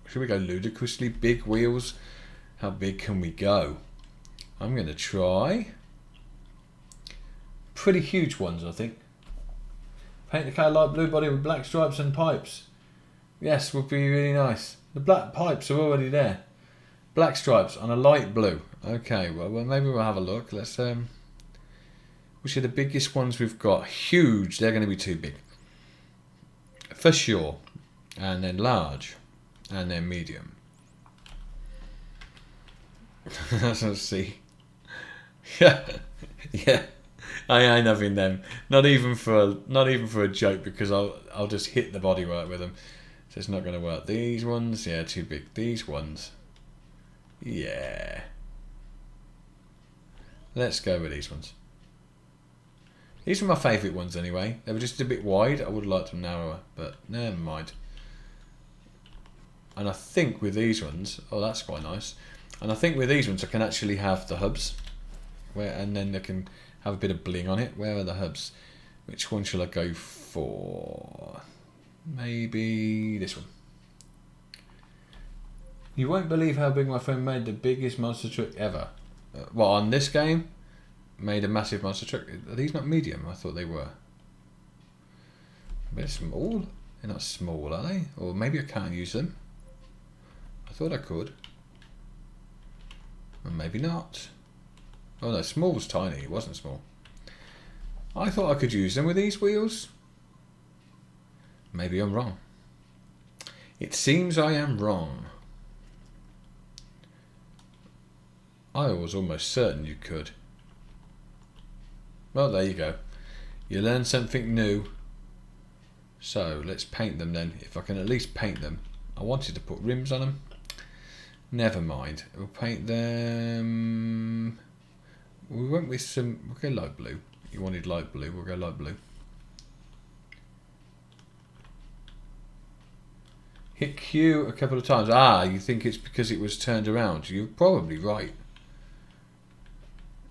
[SPEAKER 1] Should we go ludicrously big wheels? How big can we go? I'm going to try pretty huge ones, I think. Paint the car light blue body with black stripes and pipes. Yes, would be really nice. The black pipes are already there. Black stripes on a light blue. Okay, well maybe we'll have a look. Let's which are the biggest ones we've got? Huge. They're going to be too big. For sure. And then large. And then medium. Let's see. Yeah. Yeah. I ain't having them. Not even for a joke, because I'll just hit the body right with them. So it's not going to work. These ones, yeah, too big. These ones, yeah. Let's go with these ones. These were my favourite ones anyway. They were just a bit wide. I would have liked them narrower, but never mind. And I think with these ones, oh, that's quite nice. And I think with these ones I can actually have the hubs, and then they can have a bit of bling on it. Where are the hubs? Which one shall I go for? Maybe this one. You won't believe how big my friend made the biggest monster truck ever. Well, on this game, made a massive monster truck. Are these not medium? I thought they were. They're small. They're not small, are they? Or maybe I can't use them. I thought I could. Or maybe not. Oh no, small was tiny. It wasn't small. I thought I could use them with these wheels. Maybe I'm wrong. It seems I am wrong. I was almost certain you could. Well, there you go. You learn something new. So let's paint them then. If I can at least paint them. I wanted to put rims on them. Never mind. We'll paint them. We went with some. We'll go light blue. You wanted light blue. We'll go light blue. Hit Q a couple of times. Ah, you think it's because it was turned around. You're probably right.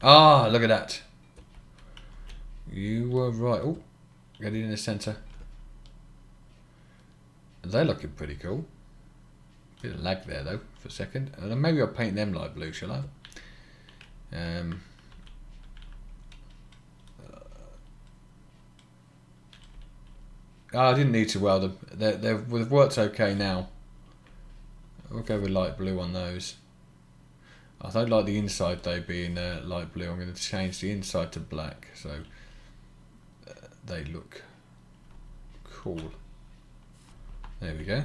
[SPEAKER 1] Ah, look at that. You were right. Oh, get it in the centre. They're looking pretty cool. Bit of lag there though for a second. And maybe I'll paint them light blue, shall I? Oh, I didn't need to weld them. They've worked okay now. We'll go with light blue on those. I don't like the inside though being light blue. I'm going to change the inside to black so they look cool. There we go.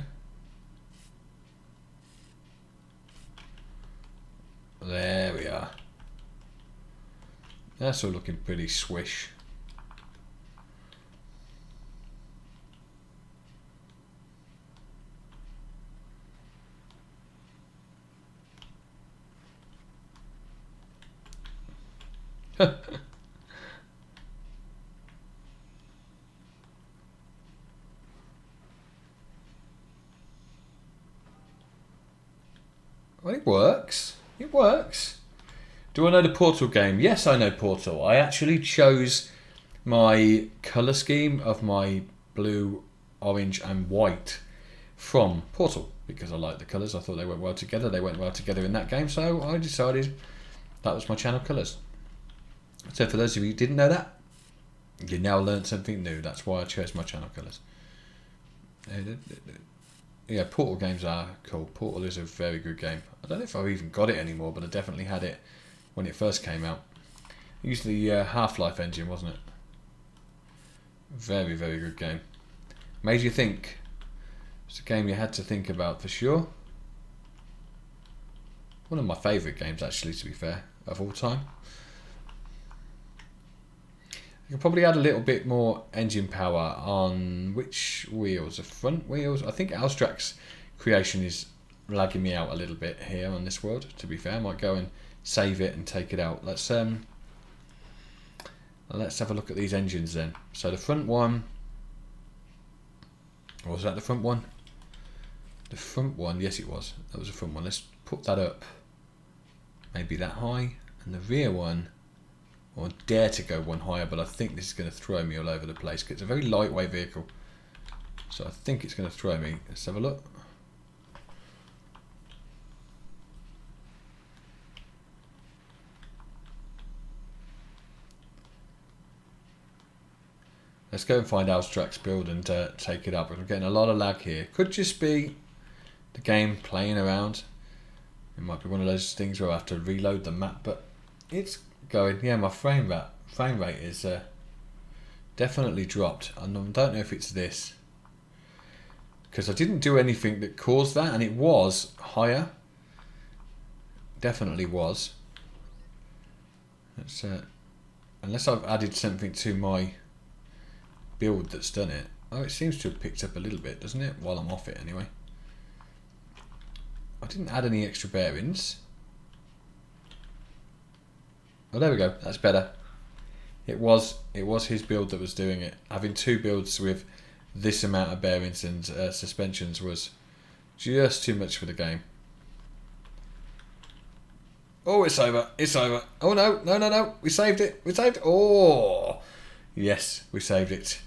[SPEAKER 1] There we are. That's all looking pretty swish. Well, it works. It works. Do I know the Portal game? Yes, I know Portal. I actually chose my colour scheme of my blue, orange and white from Portal because I like the colours. I thought they went well together. They went well together in that game, so I decided that was my channel colours. So for those of you who didn't know that, you now learned something new. That's why I chose my channel colours. Yeah, Portal games are cool. Portal is a very good game. I don't know if I've even got it anymore, but I definitely had it when it first came out. It used the Half-Life engine, wasn't it? Very, very good game. Made you think. It's a game you had to think about for sure. One of my favourite games, actually, to be fair, of all time. You could probably add a little bit more engine power on which wheels? The front wheels? I think Alstrac's creation is lagging me out a little bit here on this world, to be fair. I might go and save it and take it out. Let's have a look at these engines then. So the front one, or was that the front one? The front one, yes it was. That was the front one. Let's put that up. Maybe that high. And the rear one, I dare to go one higher, but I think this is going to throw me all over the place because it's a very lightweight vehicle. So I think it's going to throw me. Let's have a look. Let's go and find Alstrac's build and take it up. I'm getting a lot of lag here. Could just be the game playing around. It might be one of those things where I have to reload the map, but it's going. Yeah, my frame rate is definitely dropped. I don't know if it's this, because I didn't do anything that caused that, and it was higher. Definitely was. It's, unless I've added something to my build that's done it. Oh, it seems to have picked up a little bit, doesn't it? While I'm off it, anyway. I didn't add any extra bearings. Oh, there we go. That's better. It was his build that was doing it. Having two builds with this amount of bearings and suspensions was just too much for the game. Oh, it's over. It's over. Oh, no. No, no, no. We saved it. We saved it. Oh, yes, we saved it.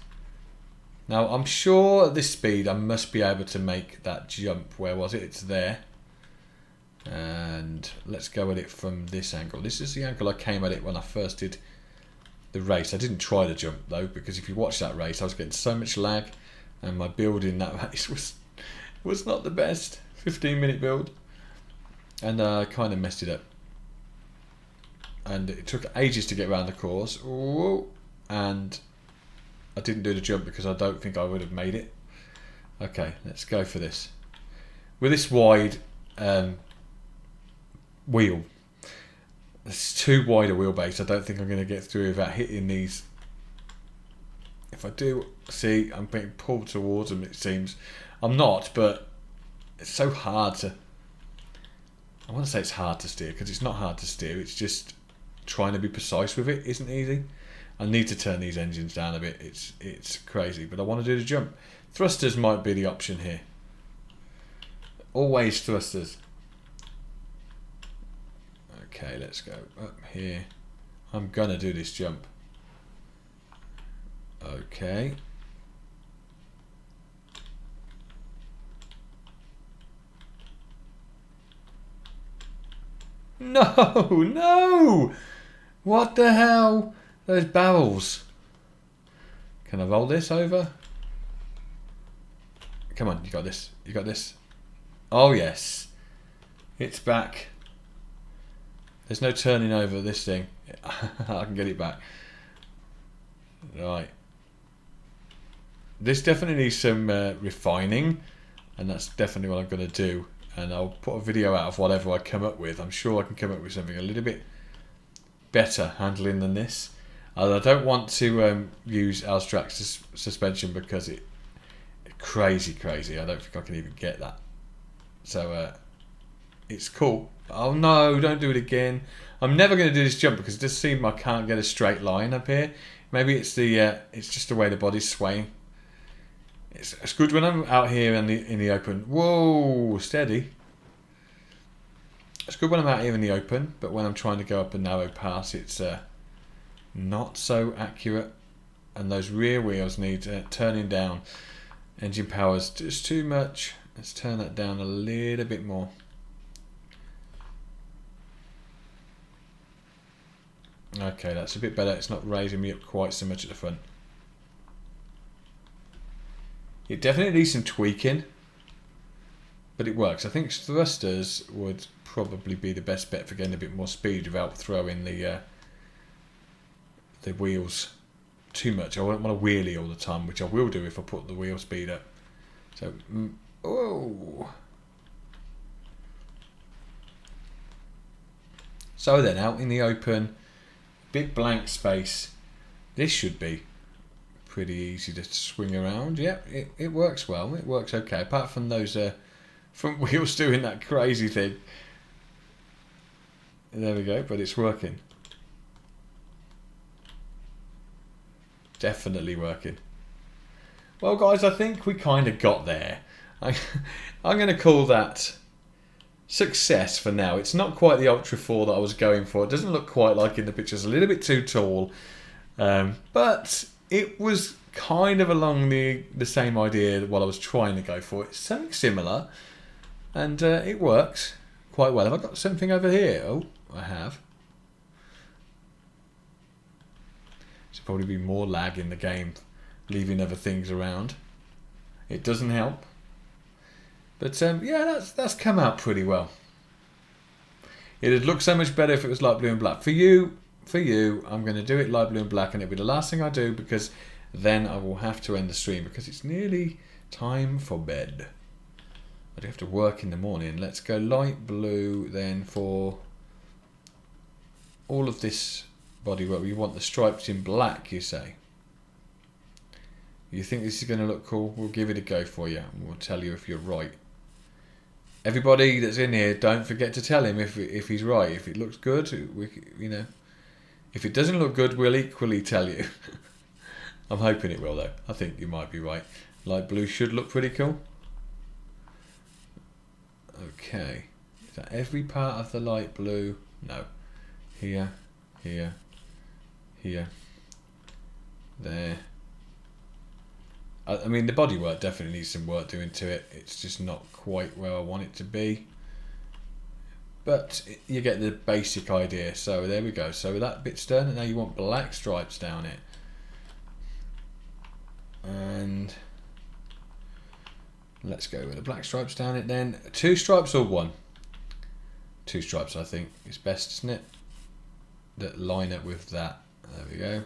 [SPEAKER 1] Now, I'm sure at this speed I must be able to make that jump. Where was it? It's there. And let's go at it from this angle. This is the angle I came at it when I first did the race. I didn't try the jump though, because if you watch that race, I was getting so much lag, and my build in that race was not the best. 15-minute build, and I kind of messed it up. And it took ages to get around the course. Ooh, and I didn't do the jump because I don't think I would have made it. Okay, let's go for this. With this wide wheel, it's too wide a wheelbase. I don't think I'm going to get through without hitting these. If I do, see, I'm being pulled towards them, it seems. I'm not, but it's so hard to... I want to say it's hard to steer, because it's not hard to steer. It's just trying to be precise with it isn't easy. I need to turn these engines down a bit. It's crazy, but I want to do the jump. Thrusters might be the option here. Always thrusters. Okay, let's go up here. I'm gonna do this jump. Okay. No, no! What the hell? Those barrels. Can I roll this over? Come on, you got this. You got this. Oh yes, it's back. There's no turning over this thing. I can get it back. Right. This definitely needs some refining, and that's definitely what I'm going to do. And I'll put a video out of whatever I come up with. I'm sure I can come up with something a little bit better handling than this. I don't want to use Alstrac suspension because it's crazy. I don't think I can even get that. So it's cool. Oh no, don't do it again. I'm never going to do this jump because it does seem I can't get a straight line up here. Maybe it's it's just the way the body's swaying. It's good when I'm out here in the open. Whoa, steady. It's good when I'm out here in the open, but when I'm trying to go up a narrow pass, it's not so accurate. And those rear wheels need turning down. Engine power's just too much. Let's turn that down a little bit more. Okay, that's a bit better. It's not raising me up quite so much at the front. It definitely needs some tweaking, but it works. I think thrusters would probably be the best bet for getting a bit more speed without throwing the wheels too much. I won't want to wheelie all the time, which I will do if I put the wheel speed up. So, oh. So then, out in the open, big blank space. This should be pretty easy to swing around. Yeah, it works well. It works okay, apart from those front wheels doing that crazy thing. There we go, but it's working. Definitely working. Well, guys, I think we kind of got there. I'm going to call that success for now. It's not quite the Ultra 4 that I was going for. It doesn't look quite like in the pictures. A little bit too tall. But it was kind of along the same idea that what I was trying to go for. It's something similar. And it works quite well. Have I got something over here? Oh, I have. Should probably be more lag in the game, leaving other things around. It doesn't help. But yeah, that's come out pretty well. It'd look so much better if it was light blue and black. For you, I'm going to do it light blue and black, and it'll be the last thing I do because then I will have to end the stream because it's nearly time for bed. I do have to work in the morning. Let's go light blue then for all of this bodywork. You want the stripes in black, you say? You think this is going to look cool? We'll give it a go for you, and we'll tell you if you're right. Everybody that's in here, don't forget to tell him if he's right. If it looks good, if it doesn't look good, we'll equally tell you. I'm hoping it will, though. I think you might be right. Light blue should look pretty cool. Okay. Is that every part of the light blue? No. Here, here, here, there. I mean, the bodywork definitely needs some work doing to it. It's just not quite where I want it to be. But you get the basic idea. So there we go. So that bit's done. And now you want black stripes down it. And let's go with the black stripes down it then. 2 stripes or 1? 2 stripes, I think, is best, isn't it? That line up with that. There we go.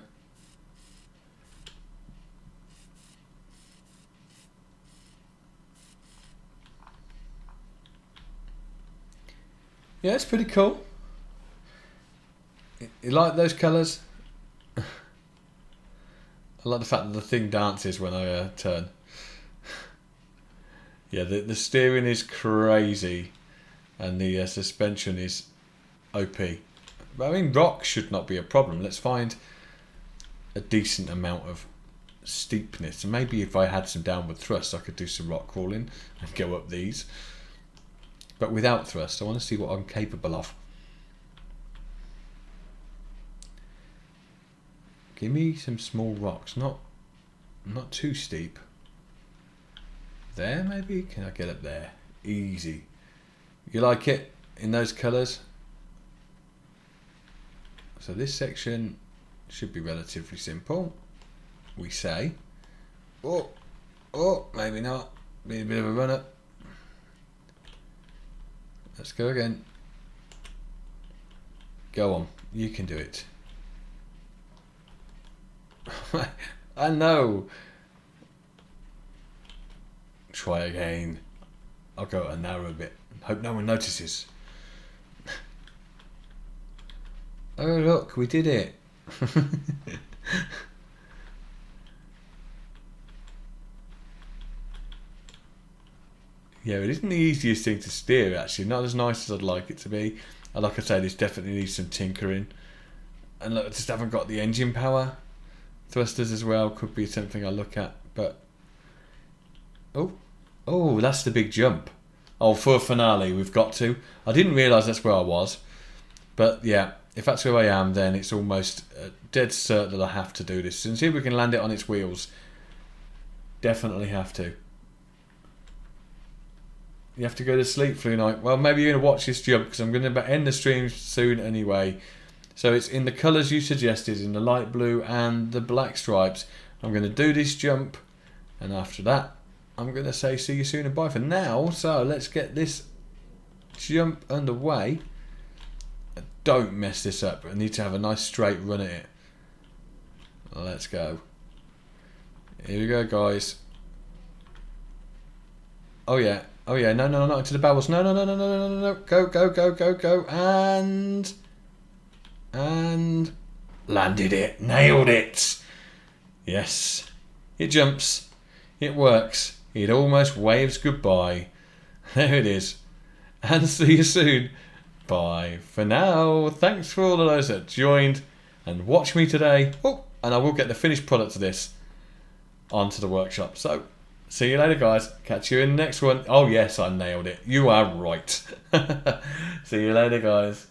[SPEAKER 1] Yeah, it's pretty cool. You like those colours? I like the fact that the thing dances when I turn. Yeah, the steering is crazy and the suspension is OP. But I mean, rock should not be a problem. Let's find a decent amount of steepness. And maybe if I had some downward thrust, I could do some rock crawling and go up these. But without thrust, I want to see what I'm capable of. Give me some small rocks, not too steep. There, maybe? Can I get up there? Easy. You like it in those colours? So this section should be relatively simple, we say. Oh, maybe not. Be a bit of a runner. Let's go again. Go on, you can do it. I know. Try again. I'll go a narrow bit. Hope no one notices. Oh look, we did it. Yeah, it isn't the easiest thing to steer actually. Not as nice as I'd like it to be. And like I say, this definitely needs some tinkering. And look, I just haven't got the engine power. Thrusters as well could be something I look at, but oh, that's the big jump. Oh, for a finale, we've got to. I didn't realise that's where I was, but yeah, if that's where I am, then it's almost dead certain that I have to do this and see if we can land it on its wheels. Definitely have to. You have to go to sleep for the night. Well, maybe you're going to watch this jump because I'm going to end the stream soon anyway. So it's in the colours you suggested, in the light blue and the black stripes. I'm going to do this jump, and after that, I'm going to say see you soon and bye for now. So let's get this jump underway. Don't mess this up. I need to have a nice straight run at it. Let's go. Here we go, guys. Oh yeah. Oh yeah. No, not into the barrels. No. Go. And landed it. Nailed it. Yes. It jumps. It works. It almost waves goodbye. There it is. And see you soon. Bye for now. Thanks for all of those that joined and watched me today. Oh, and I will get the finished product of this onto the workshop. So, see you later, guys. Catch you in the next one. Oh, yes, I nailed it. You are right. See you later, guys.